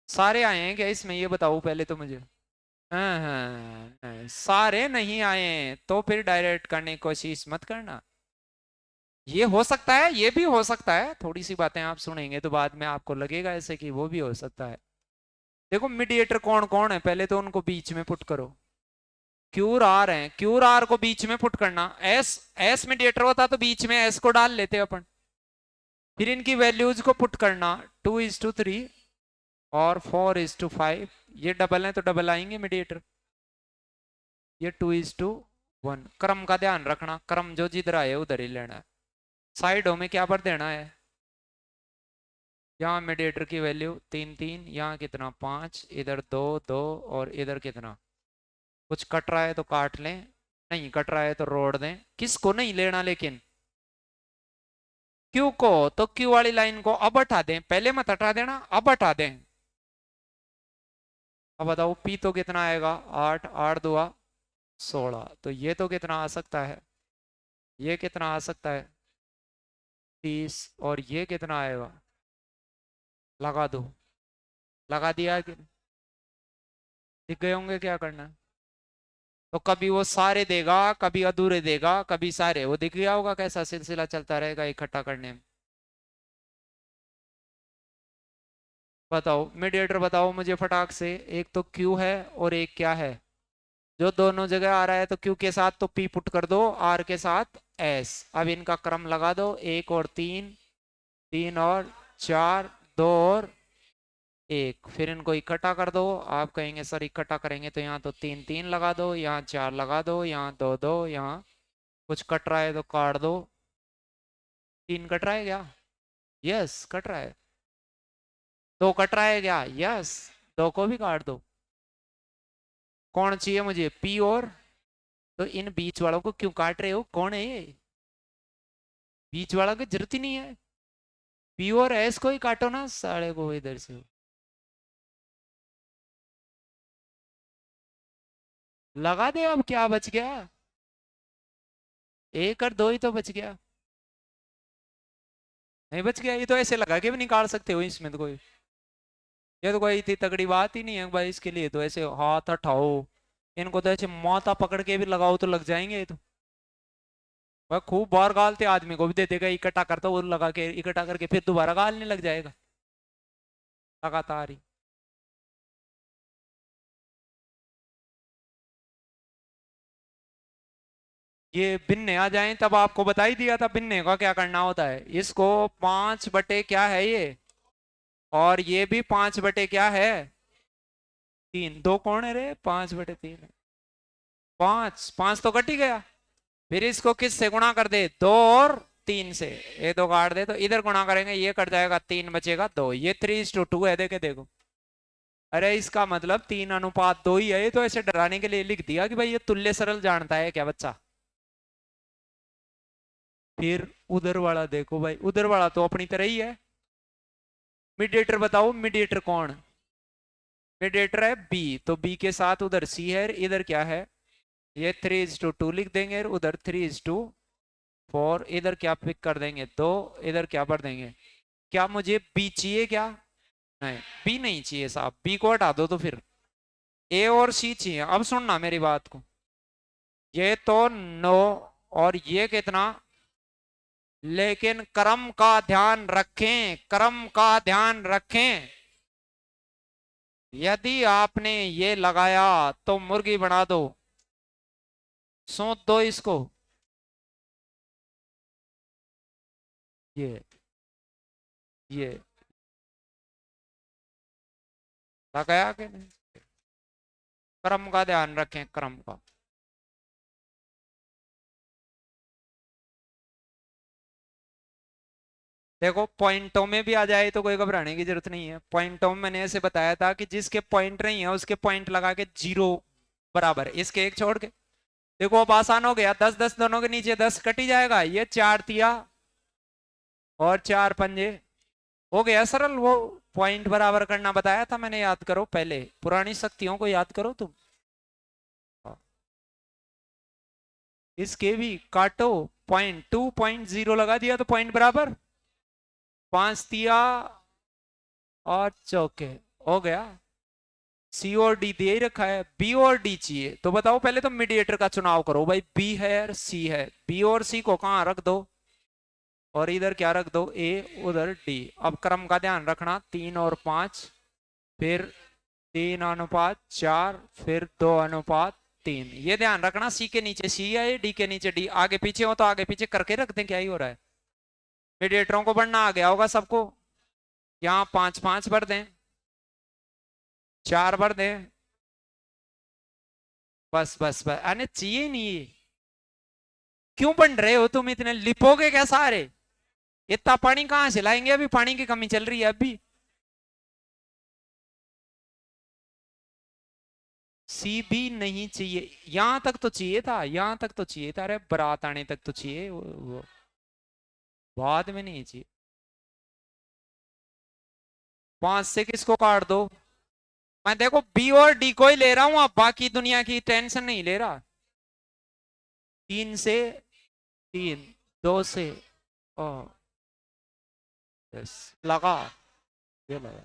सारे आए हैं क्या इसमें, ये बताओ पहले तो मुझे। हाँ हाँ सारे नहीं आए तो फिर डायरेक्ट करने की कोशिश मत करना। ये हो सकता है, ये भी हो सकता है, थोड़ी सी बातें आप सुनेंगे तो बाद में आपको लगेगा ऐसे कि वो भी हो सकता है। देखो मीडिएटर कौन कौन है, पहले तो उनको बीच में पुट करो। क्यूर आर है, क्यूर आर को बीच में पुट करना। एस एस मीडिएटर होता तो बीच में एस को डाल लेते अपन। फिर इनकी वैल्यूज को पुट करना, 2:3 और 4:5, ये डबल है तो डबल आएंगे मीडिएटर। ये 2:1, क्रम का ध्यान रखना, क्रम जो जिधर आए उधर ही लेना है। साइडों में क्या पर देना है, यहाँ मीडिएटर की वैल्यू 3 3, यहाँ कितना 5, इधर 2 2, और इधर कितना। कुछ कट रहा है तो काट लें, नहीं कट रहा है तो रोड दें, किसको नहीं लेना लेकिन क्यू को, तो क्यू वाली लाइन को अब हटा दें, पहले मत हटा देना अब हटा दें। अब बताओ पी तो कितना आएगा, 8 8 दूआ 16, तो ये तो कितना आ सकता है, ये कितना आ सकता है 30, और ये कितना आएगा, लगा दो, लगा दिया कि दिख गए होंगे क्या करना है। तो कभी वो सारे देगा, कभी अधूरे देगा, कभी सारे, वो दिख गया होगा कैसा सिलसिला चलता रहेगा इकट्ठा करने में। बताओ मीडिएटर बताओ मुझे फटाक से, एक तो क्यू है और एक क्या है, जो दोनों जगह आ रहा है तो क्यू के साथ तो पी पुट कर दो, आर के साथ एस। अब इनका क्रम लगा दो, एक और तीन, तीन और चार, दो और एक, फिर इनको इकट्ठा कर दो। आप कहेंगे सर इकट्ठा करेंगे तो यहाँ तो तीन तीन लगा दो, यहाँ चार लगा दो, यहाँ दो दो, यहाँ कुछ कट रहा है तो काट दो। तीन कट रहा है क्या? यस कट रहा है। दो कट रहा है क्या? यस, दो को भी काट दो। कौन चाहिए मुझे? पी और, तो इन बीच वालों को क्यों काट रहे हो? कौन है ये? बीच वाला की जरूरत ही नहीं है। पी और एस को ही काटो ना साले को इधर से। लगा दे, अब क्या बच गया? एक और दो ही तो बच गया। नहीं बच गया, ये तो ऐसे लगा के भी निकाल सकते हो इसमें तो कोई, ये तो कोई इतनी तगड़ी बात ही नहीं है भाई। इसके लिए तो ऐसे हाथ हटाओ, इनको तो ऐसे माथा पकड़ के भी लगाओ तो लग जाएंगे ये तो। वह खूब बार गालते आदमी को भी दे देगा, इकट्ठा करता वो लगा के, इकट्ठा करके फिर दोबारा गालने लग जाएगा लगातार ही। ये भिन्ने आ जाएं तब आपको बता ही दिया था भिन्ने का क्या करना होता है। इसको पांच बटे क्या है ये, और ये भी पांच बटे क्या है, तीन। दो कौन है रे? पांच बटे तीन है। पांच, पांच तो कट ही गया। फिर इसको किस से गुणा कर दे? दो और तीन से। ये दो काट दे तो इधर गुणा करेंगे, ये कट जाएगा, तीन बचेगा दो। ये 3:2 है, देखे देखो। अरे इसका मतलब 3:2 ही है। ये तो ऐसे डराने के लिए लिख दिया कि भाई ये तुल्य सरल जानता है क्या बच्चा। फिर उधर वाला देखो भाई, उधर वाला तो अपनी तरह ही है। मीडिएटर बताओ, मीडिएटर कौन? मीडिएटर है बी, तो बी के साथ उधर सी है, इधर क्या है? ये 3:2 लिख देंगे, उधर 3:4। इधर क्या पिक कर देंगे? दो। इधर क्या भर देंगे? क्या मुझे बी चाहिए क्या? नहीं, बी नहीं चाहिए साहब, बी को हटा दो तो फिर ए और सी चाहिए। अब सुनना मेरी बात को, ये तो नो, और ये कितना? लेकिन क्रम का ध्यान रखें, क्रम का ध्यान रखें। यदि आपने ये लगाया तो मुर्गी बना दो, सोच दो इसको। ये लगाया कि नहीं? क्रम का ध्यान रखें, क्रम का। देखो पॉइंटों में भी आ जाए तो कोई घबराने की जरूरत नहीं है। पॉइंटों में मैंने ऐसे बताया था कि जिसके पॉइंट नहीं है उसके पॉइंट लगा के जीरो बराबर, इसके एक छोड़ के। देखो अब आसान हो गया, 10 10 दोनों के नीचे 10 कट ही जाएगा। ये चार तिया और चार पंजे, हो गया सरल। वो पॉइंट बराबर करना बताया था मैंने, याद करो पहले, पुरानी शक्तियों को याद करो तुम। हाँ। इसके भी काटो, 0.2 लगा दिया तो पॉइंट बराबर। पांच तिया और चौके, हो गया। सी और डी दे ही रखा है, बी और डी चाहिए तो बताओ पहले तो मीडिएटर का चुनाव करो भाई। बी है और सी है, बी और सी को कहाँ रख दो, और इधर क्या रख दो? ए, उधर डी। अब क्रम का ध्यान रखना, 3 और 5, फिर 3:4, फिर 2:3। ये ध्यान रखना, सी के नीचे सी है, डी के नीचे डी। आगे पीछे हो तो आगे पीछे करके रख दें, क्या ही हो रहा है। मीडिएटरों को बढ़ना आ गया होगा सबको। यहाँ 5 5 भर दें, 4 भर दें, बस बस बस। अरे चाहिए नहीं ये। क्यों बन रहे हो तुम इतने? लिपोगे क्या सारे? इतना पानी कहाँ से लाएंगे? अभी पानी की कमी चल रही है अभी। सी भी नहीं चाहिए, यहां तक तो चाहिए था, यहां तक तो चाहिए था। अरे बारात आने तक तो चाहिए वो बाद में नहीं चाहिए। 5 से किसको काट दो? मैं देखो बी और डी को ही ले रहा हूं, अब बाकी दुनिया की टेंशन नहीं ले रहा। 3 से 3, 2 से, ओ यस लगा, ये लगा।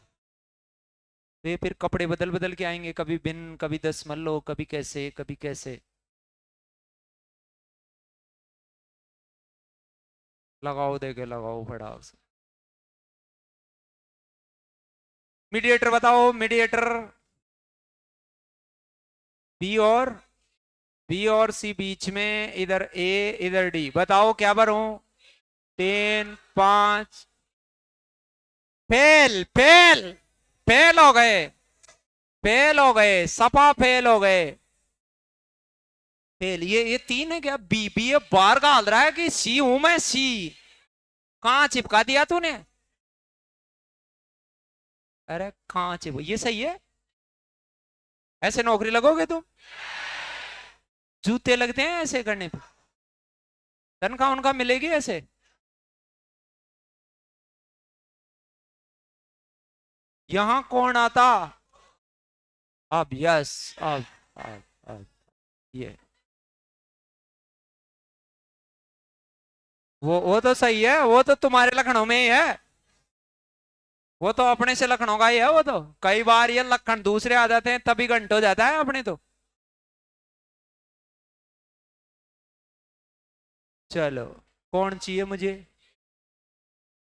वे फिर कपड़े बदल बदल के आएंगे, कभी बिन, कभी 10 मल्लो, कभी कैसे कभी कैसे। लगाओ, देखे लगाओ फटाक से। मीडिएटर बताओ, मीडिएटर बी और बी और सी बीच में, इधर ए इधर डी, बताओ क्या भरूं? 3 5। फेल फेल, फेल हो गए, फेल हो गए, सपा फेल हो गए। फेल, ये तीन है क्या? बी बी ये बार का हल रहा है कि सी हूं मैं, सी। कहां चिपका दिया तूने? अरे कहां चिप, ये सही है? ऐसे नौकरी लगोगे तुम? जूते लगते हैं ऐसे करने पे? तनख्वाह उनका मिलेगी ऐसे? यहां कौन आता? अब यस, अब ये, वो तो सही है, वो तो तुम्हारे लखनऊ में ही है। वो तो अपने से लखनऊ का ही है। वो तो कई बार ये लखन दूसरे आ जाते हैं तभी घंटे हो जाता है अपने तो। चलो, कौन चाहिए मुझे?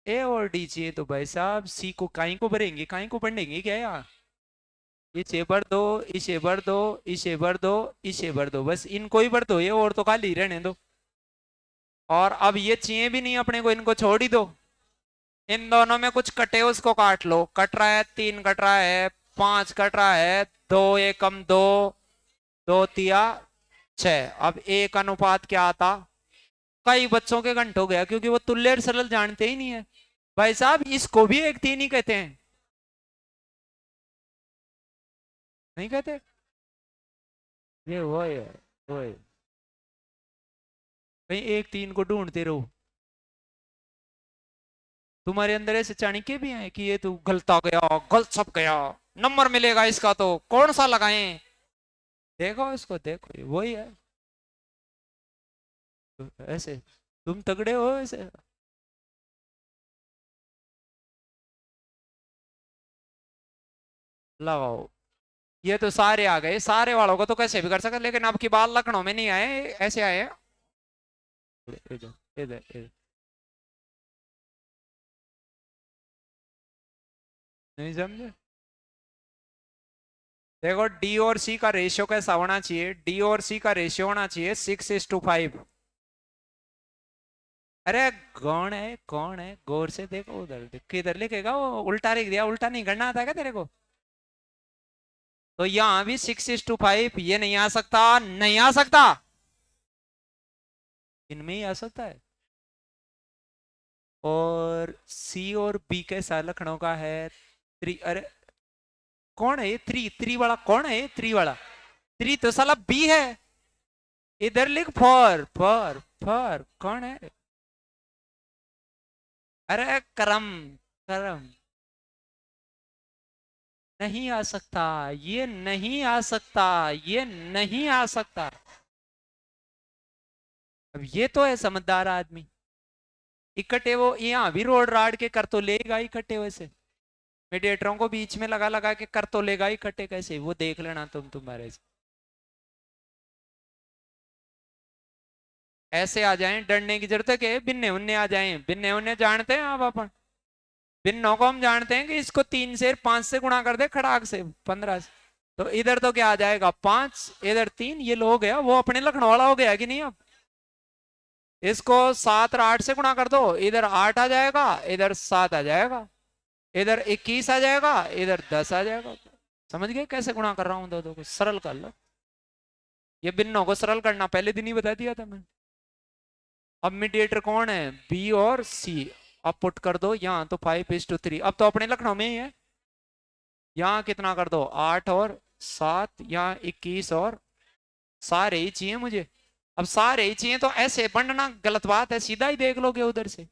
ए और डी चाहिए तो भाई साहब सी को काई को भरेंगे, काई को पढ़ेंगे क्या यार? इसे भर दो, इसे भर दो, इसे भर दो, इसे भर दो, बस इनको ही भर दो, ये और तो खाली रहने दो। और अब ये चाहिए भी नहीं अपने को, इनको छोड़ ही दो। इन दोनों में कुछ कटे उसको काट लो। कट रहा है 3, कट रहा है 5, कट रहा है 2, एकम 2, 2 तिया 6। अब एक अनुपात क्या आता? कई बच्चों के घंटों गया क्योंकि वो तुल्य और सरल जानते ही नहीं है। भाई साहब इसको भी एक तीन ही कहते हैं, नहीं कहते? ये वो है, वो है। कहीं एक तीन को ढूंढते रहो। तुम्हारे अंदर ऐसे चाणक्य भी हैं कि ये तो गलत आ गया, गलत सब गया, नंबर मिलेगा इसका तो कौन सा लगाएं? देखो इसको, देखो ये वही है। तो ऐसे तुम तगड़े हो ऐसे। लगाओ। ये तो सारे आ गए, सारे वालों को तो कैसे भी कर सकते, लेकिन अब की बात लखनऊ में नहीं आए, ऐसे आए हैं। इधर इधर इधर। नहीं समझे? देखो डी और सी का रेशियो कैसा होना चाहिए? डी और सी का रेशियो होना चाहिए 6:5। अरे कौन है, कौन है? गौर से देखो, उधर देख, किधर लिखेगा वो? उल्टा लिख दिया। उल्टा नहीं करना आता क्या तेरे को? तो यहां भी 6:5, ये नहीं आ सकता, नहीं आ सकता। इनमें ही आ सकता है। और सी और बी कैसा लखनऊ का है? थ्री, अरे कौन है ये थ्री? थ्री वाला कौन है? ये थ्री वाला, थ्री तो साला बी है। इधर लिख फोर, फोर फोर, कौन है? अरे करम, करम। नहीं आ सकता, ये नहीं आ सकता, ये नहीं आ सकता। अब ये तो है समझदार आदमी। इकट्ठे वो यहाँ भी रोड राड के कर तो लेगा इकट्ठे, वैसे मीडिएटरों को बीच में लगा लगा के कर तो लेगा इकट्ठे, कैसे वो देख लेना तुम, तुम्हारे से। ऐसे आ जाएं, डरने की जरूरत है कि बिन्ने उन्ने आ जाएं। बिन्ने उन्ने जानते हैं आप अपन? बिन्नों को हम जानते हैं कि इसको 3 से 5 से गुणा कर दे, खड़ाक से 15 से। तो इधर तो क्या आ जाएगा? 5, इधर 3, ये लो हो गया, वो अपने लखनऊ वाला हो गया कि नहीं? अब इसको 7 और 8 से गुणा कर दो, इधर 8 आ जाएगा, इधर 7 आ जाएगा, इधर 21 आ जाएगा, इधर 10 आ जाएगा। समझ गए कैसे गुणा कर रहा हूं? दो दो को सरल कर लो। ये भिन्नों को सरल करना पहले दिन ही बता दिया था मैंने। अब मीडिएटर कौन है? बी और सी। अब पुट कर दो यहाँ तो 5:3, अब तो अपने लखनऊ में ही है। यहाँ कितना कर दो? 8 और 7, यहाँ 21 और, सारे ही चाहिए मुझे। अब सारे ही चाहिए तो ऐसे बनना गलत बात है, सीधा ही देख लोगे उधर से।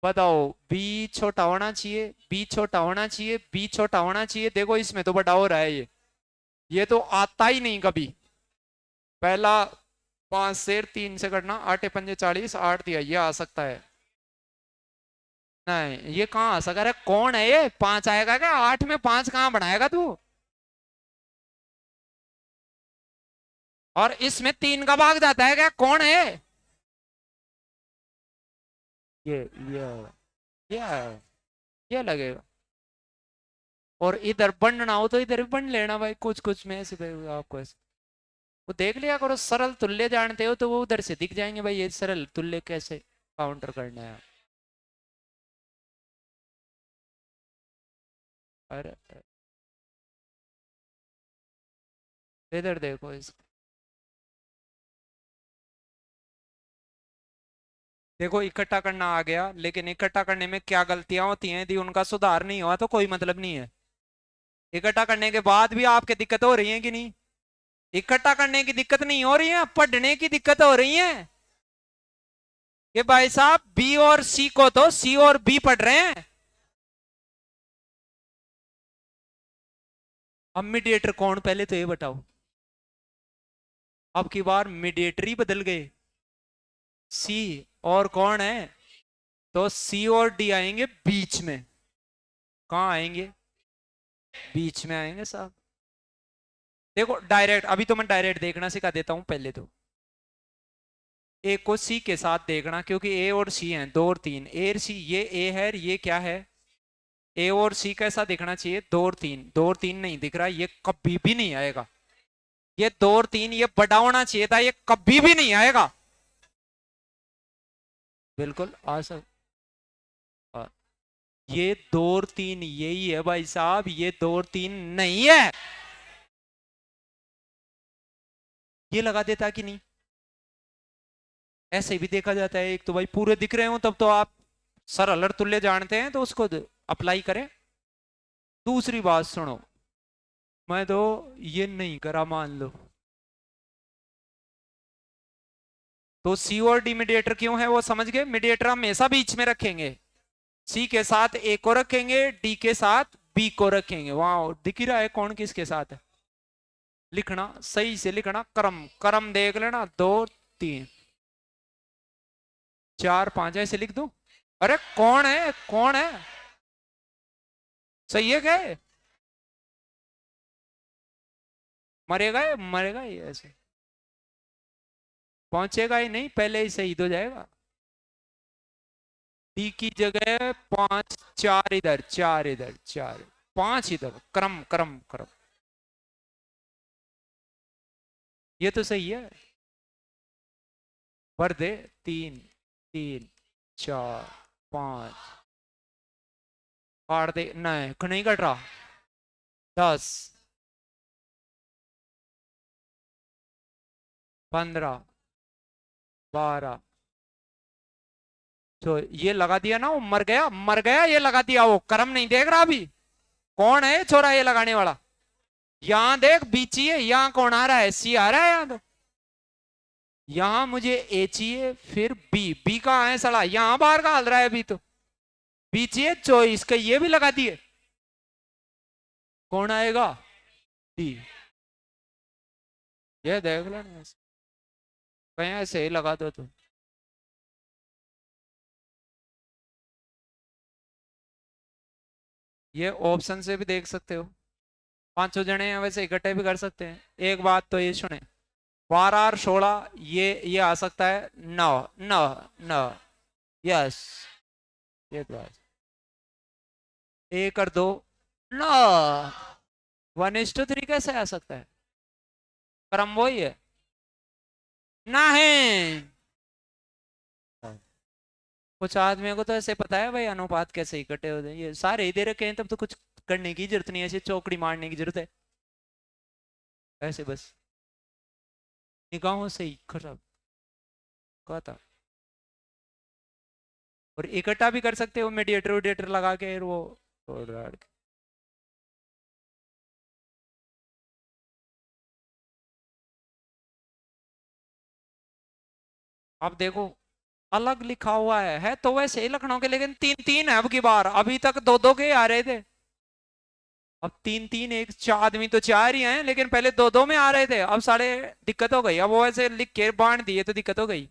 बताओ, बी छोटा होना चाहिए, बी छोटा होना चाहिए, बी छोटा होना चाहिए। देखो इसमें तो बड़ा हो रहा है ये तो आता ही नहीं कभी। पहला 5 से 3 से करना, 8 पंजे 40, 8 दिया, ये आ सकता है? नहीं, ये कहाँ आ सकता है? कौन है ये? 5 आएगा क्या? 8 में 5 कहाँ बनाएगा तू? और इसमें 3 का भाग जाता है क्या? कौन है ये? ये ये लगेगा। और इधर बनना हो तो इधर भी बन लेना भाई, कुछ कुछ में ऐसे आपको ऐसे। वो देख लिया करो, सरल तुल्य जानते हो तो वो उधर से दिख जाएंगे भाई, ये सरल तुल्य कैसे काउंटर करना है। अरे इधर देखो इसको, देखो इकट्ठा करना आ गया, लेकिन इकट्ठा करने में क्या गलतियां होती हैं, यदि उनका सुधार नहीं हुआ तो कोई मतलब नहीं है। इकट्ठा करने के बाद भी आपके दिक्कत हो रही है कि नहीं? इकट्ठा करने की दिक्कत नहीं हो रही है, पढ़ने की दिक्कत हो रही है कि भाई साहब बी और सी को तो सी और बी पढ़ रहे हैं। अब मीडिएटर कौन, पहले तो ये बताओ। अब की बार मीडिएटर ही बदल गए, सी और कौन है? तो सी और डी आएंगे बीच में। कहां आएंगे? बीच में आएंगे साहब। देखो डायरेक्ट, अभी तो मैं डायरेक्ट देखना सिखा देता हूं पहले तो। ए को सी के साथ देखना, क्योंकि ए और सी हैं, दो और तीन, ए और सी, ये ए है, ये क्या है? ए और सी कैसा दिखना चाहिए? दो और तीन, दो और तीन नहीं दिख रहा, ये कभी भी नहीं आएगा। ये दो और तीन ये बड़ा होना चाहिए था, ये कभी भी नहीं आएगा। बिल्कुल आ सक आ, ये दो और तीन यही है भाई साहब, ये दो और तीन नहीं है। ये लगा देता कि नहीं? ऐसे भी देखा जाता है, एक तो भाई पूरे दिख रहे हो तब तो आप सरल और तुल्य जानते हैं तो उसको अप्लाई करें। दूसरी बात सुनो, मैं तो ये नहीं करा मान लो, तो सी और डी मीडिएटर क्यों है वो समझ गए? मीडिएटर हमेशा बीच में रखेंगे, सी के साथ ए को रखेंगे, डी के साथ बी को रखेंगे। वहां दिख ही रहा है कौन किसके साथ है। लिखना सही से, लिखना क्रम, क्रम देख लेना, दो तीन चार पांच ऐसे लिख दो। अरे कौन है, कौन है? सही है क्या? मरेगा ये, मरेगा ये, ऐसे पहुंचेगा ही नहीं, पहले ही शहीद हो जाएगा। डी की जगह पांच, चार इधर, चार इधर, चार पांच इधर, क्रम क्रम क्रम। ये तो सही है। भर दे, तीन, तीन, चार, पांच, काट दे, नहीं नहीं कट रहा, 10, 15, 12, तो ये लगा दिया ना, वो मर गया, मर गया, ये लगा दिया, वो कर्म नहीं देख रहा अभी। कौन है छोरा ये लगाने वाला? यहां देख बी चाहिए, यहां कौन आ रहा है? सी आ रहा है यहां तो। यहां मुझे ए चाहिए, फिर बी, बी कहां है सड़ा? यहां बाहर का हल रहा है अभी तो। बी चाहिए चॉइस का, ये भी लगा दिए, कौन आएगा? डी। ये देख लो ना, कहीं ऐसे ही लगा दो तो। ये ऑप्शन से भी देख सकते हो, पांचों जने हैं वैसे इकट्ठे भी कर सकते हैं। एक बात तो ये सुने, 12 और 16, ये आ सकता है, 9, 9, 9, यस, ये बात। एक और दो, 9, 1:3 कैसे आ सकता है? क्रम वही है, नहीं। कुछ आदमियों को तो ऐसे पता है भाई अनुपात कैसे इकट्ठे होते हैं, ये सारे ही दे रखे हैं, तब तो कुछ करने की जरूरत नहीं है, ऐसे चौकड़ी मारने की जरूरत है, ऐसे बस निगाहों से ही खराब कहता। और इकट्ठा भी कर सकते हो, मीडिएटर वीडिएटर लगा के वो तोड़ राड़ के। अब देखो अलग लिखा हुआ है तो वैसे ही लखनऊ के, लेकिन तीन तीन है अब की बार, अभी तक दो दो के आ रहे थे, अब तीन तीन, एक चार आदमी तो चार ही हैं, लेकिन पहले दो दो में आ रहे थे, अब साढ़े दिक्कत हो गई, अब वो ऐसे लिख के बांट दिए तो दिक्कत हो गई।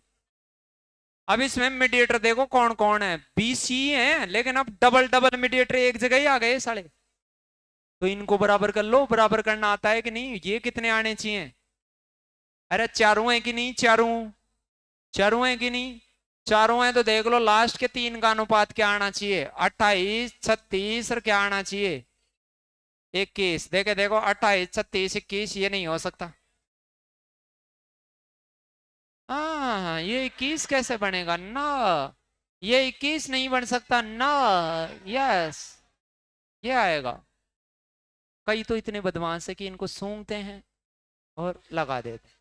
अब इसमें मीडिएटर देखो कौन कौन है, बी सी है, लेकिन अब डबल डबल मीडिएटर एक जगह ही आ गए साले, तो इनको बराबर कर लो, बराबर करना आता है कि नहीं? ये कितने आने चाहिए? अरे चारों है कि नहीं? चारों, चारों है कि नहीं? चारों है तो देख लो लास्ट के तीन का अनुपात क्या आना चाहिए? 28, 36 और क्या आना चाहिए? 21। देखे देखो 28, 36, 21, ये नहीं हो सकता, हाँ, ये 21 कैसे बनेगा ना, ये 21 नहीं बन सकता ना। यस, ये आएगा। कई तो इतने बदमाश है कि इनको सूंघते हैं और लगा देते हैं।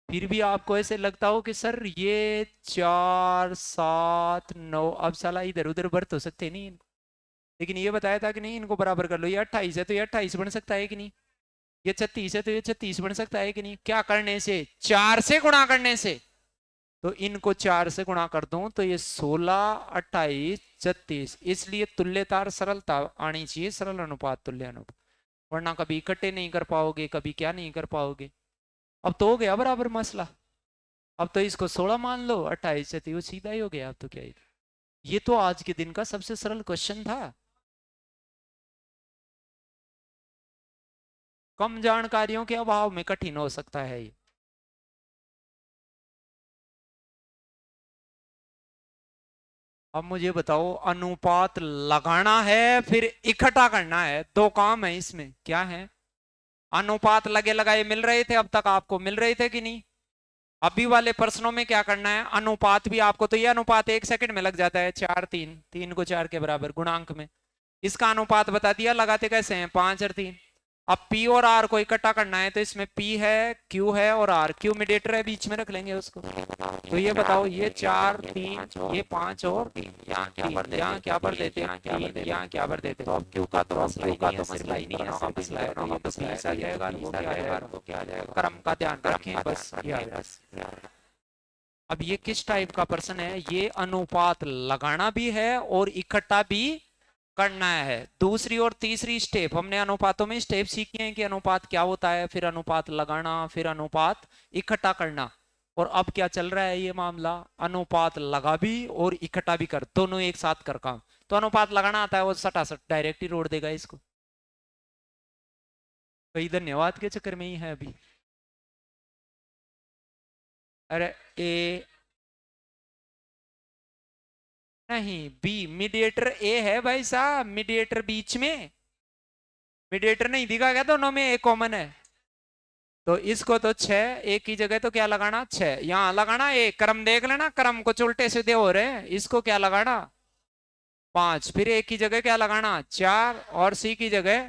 फिर भी आपको ऐसे लगता हो कि सर ये 4 7 9, अब साला इधर उधर बर्थ हो सकते नहीं इनको, लेकिन ये बताया था कि नहीं इनको बराबर कर लो। ये 28 है तो ये 28 बन सकता है कि नहीं, ये 36 है तो ये 36 बन सकता है कि नहीं। क्या करने से, 4 से गुणा करने से। तो इनको 4 से गुणा कर दूं तो ये 16 28 36, इसलिए तुल्यता और सरलता आनी चाहिए, सरल अनुपात तुल्य अनुपात, वरना कभी इकट्ठे नहीं कर पाओगे, कभी क्या नहीं कर पाओगे। अब तो हो गया बराबर मसला। अब तो इसको 16 मान लो, 28 से तो ये सीधा ही हो गया। अब तो क्या ही, ये तो आज के दिन का सबसे सरल क्वेश्चन था। कम जानकारियों के अभाव में कठिन हो सकता है ये। अब मुझे बताओ, अनुपात लगाना है फिर इकट्ठा करना है, दो काम है इसमें, क्या है। अनुपात लगे लगाए मिल रहे थे अब तक, आपको मिल रहे थे कि नहीं। अभी वाले प्रश्नों में क्या करना है, अनुपात भी आपको, तो ये अनुपात 1 सेकंड में लग जाता है, 4 3, 3 को 4 के बराबर गुणांक में। इसका अनुपात बता दिया, लगाते कैसे हैं, 5 और 3। अब P और R को इकट्ठा करना है, तो इसमें P है, Q है और R, Q मीडिएटर है, बीच में रख लेंगे उसको। तो ये बताओ, ये 4 3, ये 5 और 3, यहाँ क्या भर देते हैं, 3 यहाँ क्या भर देते हैं। Q का तो मसला ही नहीं है, मसला ही नहीं है, मसला है तो ये तो 20 आ जाएगा, वो क्या आ जाएगा, क्रम का ध्यान रखें बस, बस। अब ये किस टाइप का प्रश्न है, ये अनुपात लगाना भी है और इकट्ठा भी करना है। दूसरी और तीसरी स्टेप हमने अनुपातों में स्टेप सीखे हैं कि अनुपात क्या होता है, फिर अनुपात लगाना, फिर अनुपात इकट्ठा करना। और अब क्या चल रहा है ये मामला, अनुपात लगा भी और इकट्ठा भी कर, दोनों एक साथ कर काम। तो अनुपात लगाना आता है वो सटासट डायरेक्ट ही रोड देगा इसको। तो इधर धन्यवाद के चक्कर में ही है अभी। अरे ए नहीं, बी मीडिएटर ए है भाई साहब, मीडिएटर बीच में, मीडिएटर नहीं दिखा क्या, दोनों में एक कॉमन है। तो इसको तो 6, एक की जगह तो क्या लगाना, 6 यहां लगाना, एक क्रम देख लेना, क्रम कुछ उल्टे सीधे हो रहे हैं, इसको क्या लगाना 5, फिर एक की जगह क्या लगाना 4, और सी की जगह,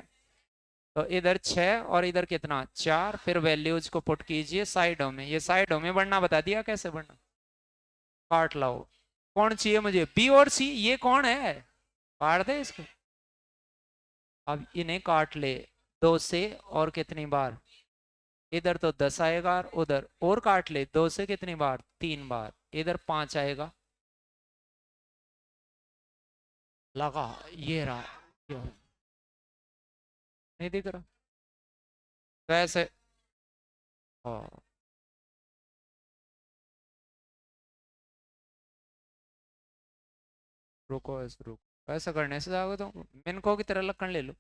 तो इधर 6 और इधर कितना 4, फिर वैल्यूज को पुट कीजिए साइडों में, ये साइडों में बढ़ना बता दिया कैसे बढ़ना। काट लाओ, कौन चाहिए मुझे, बी और सी, ये कौन है, काट दे इसको। अब इन्हें काट ले 2 से, और कितनी बार, इधर तो 10 आएगा, और उधर और काट ले 2 से कितनी बार, 3 बार, इधर 5 आएगा। लगा, ये रहा, ये नहीं दिख रहा वैसे। हाँ, रुको ऐसे रुको, ऐसा करने से जाओगे तो मिनकों की तरह लकड़ ले लो।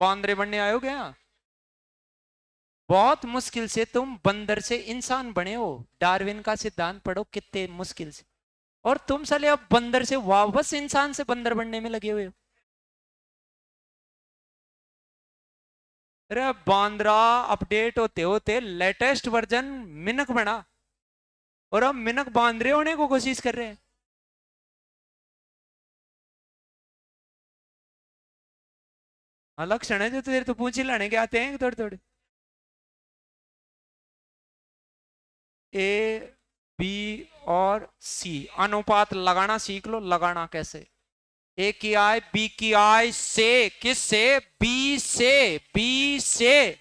बंदरे बनने आए हो क्या, बहुत मुश्किल से तुम बंदर से इंसान बने हो, डार्विन का सिद्धांत पढ़ो कितने मुश्किल से, और तुम साले अब बंदर से वापस इंसान से बंदर बनने में लगे हुए हो। अरे बांद्रा, अपडेट होते होते लेटेस्ट वर्जन मिनक बना, और अब मिनक बांद्रे होने को कोशिश कर रहे हैं। हाँ, लक्षण है जो तेरे तो पूंछ लाने के आते हैं थोड़े थोड़े। ए बी और सी, अनुपात लगाना सीख लो, लगाना कैसे। ए की आई बी की आई से, किस से, बी से, बी से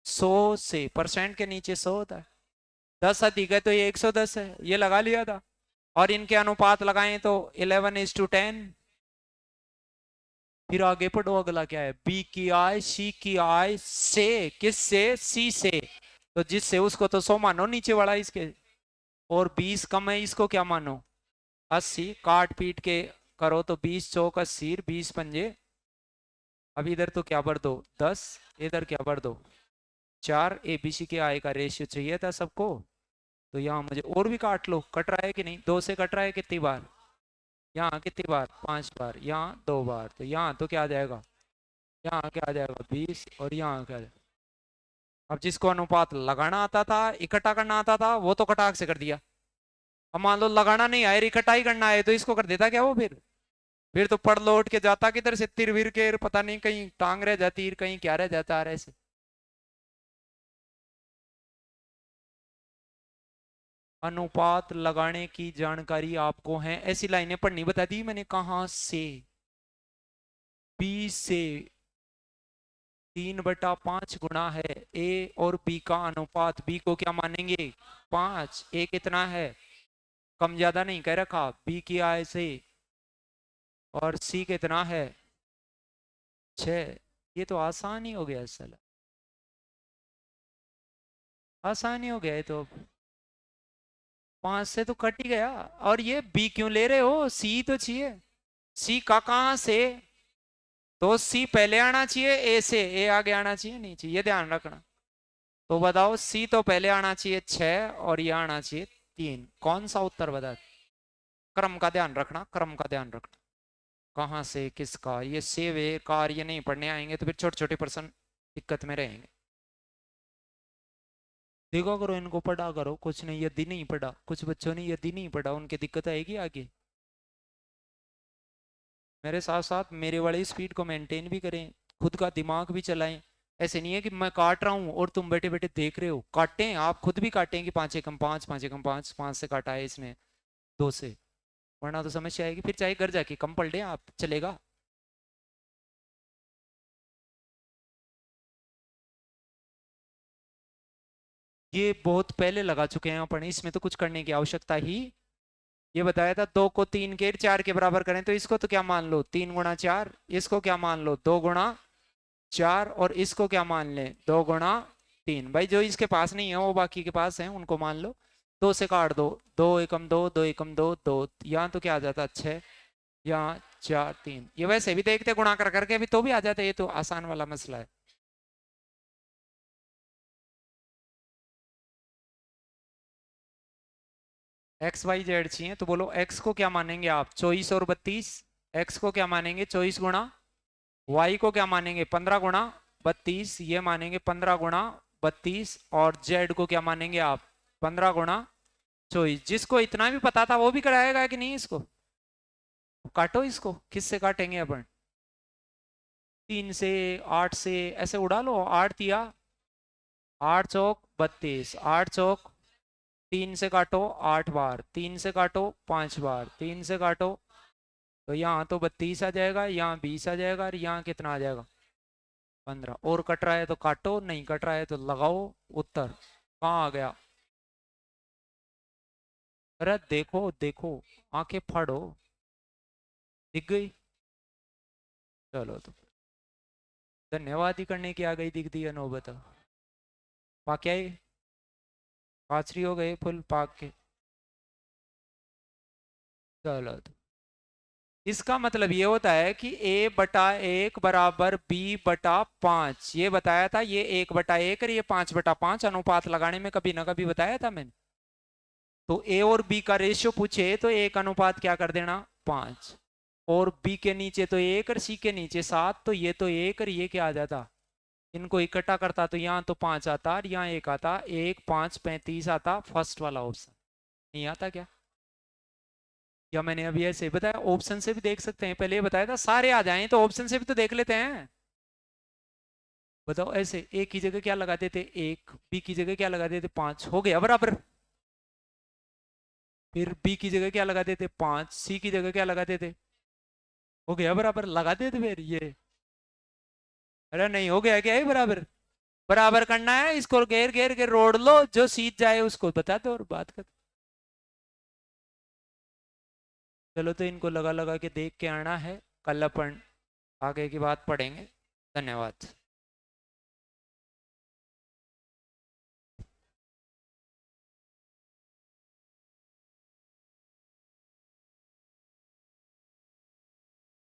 100 से, परसेंट के नीचे 100 होता है, 10 अधिक है तो ये 110 है, ये लगा लिया था। और इनके अनुपात लगाएं तो 11:10। फिर आगे पढ़ो, अगला क्या है, बी की आई सी की आई से, किस से, सी से, तो जिससे उसको तो 100 मानो नीचे वाला इसके, और 20 कम है, इसको क्या मानो 80, काट पीट के करो तो 20 चौक 80, 20 पंजे। अब इधर तो क्या भर दो 10, इधर क्या भर दो 4, एबीसी के आय का रेशियो चाहिए था सबको। तो यहाँ मुझे और भी काट लो, कट रहा है कि नहीं, 2 से कट रहा है कितनी बार, यहाँ कितनी बार 5 बार, यहाँ 2 बार, तो यहाँ तो क्या आ जाएगा, यहाँ क्या आ जाएगा 20, और यहाँ क्या आ जाएगा अब जिसको अनुपात लगाना आता था, इकट्ठा करना आता था, वो तो कटाक से कर दिया। अब मान लो लगाना नहीं आए, इकट्ठा ही करना है, तो इसको कर देता क्या वो फिर तो पढ़ लौट के जाता किधर से, तिर विर के पता नहीं, कहीं टांग रह जाती, कहीं क्या रह जाता है ऐसे। अनुपात लगाने की जानकारी आपको है, ऐसी लाइनें पढ़नी बता दी मैंने। कहां से? बी से 3/5 गुना है ए और बी का अनुपात। बी को क्या मानेंगे? 5। ए कितना है? कम ज्यादा नहीं कह रखा, बी की आय से। और सी कितना है? 6। ये तो आसान ही हो गया साला, आसान ही हो गया। ये तो 5 से तो कट ही गया। और ये बी क्यों ले रहे हो? सी तो चाहिए। सी का कहां से? तो सी पहले आना चाहिए ए से, ए आगे आना चाहिए नहीं चाहिए, ये ध्यान रखना। तो बताओ, सी तो पहले आना चाहिए 6 और ये आना चाहिए 3। कौन सा उत्तर बता? क्रम का ध्यान रखना, क्रम का ध्यान रखना। कहां से किसका? ये सेव है कार, ये नहीं पढ़ने आएंगे तो फिर छोटे छोटे पर्सन दिक्कत में रहेंगे। देखो करो, इनको पढ़ा करो। कुछ नहीं, यदि नहीं पढ़ा, कुछ बच्चों ने यदि नहीं पढ़ा, उनकी दिक्कत आएगी आगे। मेरे साथ साथ मेरे वाली स्पीड को मेंटेन भी करें, खुद का दिमाग भी चलाएं। ऐसे नहीं है कि मैं काट रहा हूँ और तुम बैठे बैठे देख रहे हो। काटें, आप खुद भी काटें कि 5 एकम 5, 5 एकम 5, 5 से काटा है इसने 2 से, वरना तो समस्या आएगी। फिर चाहे घर जाके कम पढ़ लें आप, चलेगा। ये बहुत पहले लगा चुके हैं अपन, इसमें तो कुछ करने की आवश्यकता ही। ये बताया था 2 को 3 के 4 के बराबर करें, तो इसको तो क्या मान लो 3 गुणा 4, इसको क्या मान लो 2 गुणा 4, और इसको क्या मान लें 2 गुणा 3। भाई जो इसके पास नहीं है वो बाकी के पास है, उनको मान लो। 2 से काट दो, 2 एकम 2, 2 एकम 2, 2। यहाँ तो क्या आ जाता 6, यहाँ 4 3। ये वैसे भी देखते गुणा कर करके भी तो भी आ जाता, ये तो आसान वाला मसला है। एक्स वाई जेड चाहिए तो बोलो एक्स को क्या मानेंगे आप 24 और 32। एक्स को क्या मानेंगे 24 गुणा, वाई को क्या मानेंगे 15 गुणा 32, ये मानेंगे 15 गुणा 32। और जेड को क्या मानेंगे आप 15 गुणा 24। जिसको इतना भी पता था वो भी कराएगा कि नहीं इसको? काटो इसको, किससे काटेंगे अपन? 3 से, 8 से, ऐसे उड़ा लो। 8 तिया 8 चौक 32, 8 चौक 3 से काटो 8 बार, 3 से काटो 5 बार, 3 से काटो, तो यहाँ तो 32 आ जाएगा, यहाँ 20 आ जाएगा, और यहाँ कितना आ जाएगा 15। और कट रहा है तो काटो, नहीं कट रहा है तो लगाओ। उत्तर कहाँ आ गया? अरे देखो देखो, आंखें फाड़ो, दिख गई? चलो तो धन्यवाद ही करने की आ गई, दिख दी है नौबत। पाक आई, पाचरी हो गए फुल पाक के। चलो तो इसका मतलब ये होता है कि a/1 बराबर b/5। ये बताया था, ये 1/1 और ये 5/5 अनुपात लगाने में कभी ना कभी बताया था मैंने। तो a और b का रेशियो पूछे तो एक अनुपात क्या कर देना 5। और b के नीचे तो 1 और c के नीचे 7, तो ये तो 1 और ये क्या आ जाता, इनको इकट्ठा करता तो यहाँ तो 5 आता और यहाँ 1 आता, 1 5 35 आता। फर्स्ट वाला ऑप्शन नहीं आता क्या? या मैंने अभी ऐसे ही बताया, ऑप्शन से भी देख सकते हैं। पहले ये बताया था सारे आ जाएं तो ऑप्शन से भी तो देख लेते हैं। बताओ ऐसे, ए की जगह क्या लगाते थे 1, बी की जगह क्या लगाते थे 5, हो गया बराबर। फिर बी की जगह क्या लगाते थे 5, सी की जगह क्या लगाते थे, हो गया बराबर, लगाते थे फिर ये। अरे नहीं हो गया क्या है बराबर? बराबर करना है इसको, घेर घेर के रोड लो, जो सीध जाए उसको बता दो और बात कर। चलो तो इनको लगा लगा के देख के आना है, कल अपन आगे की बात पढ़ेंगे। धन्यवाद।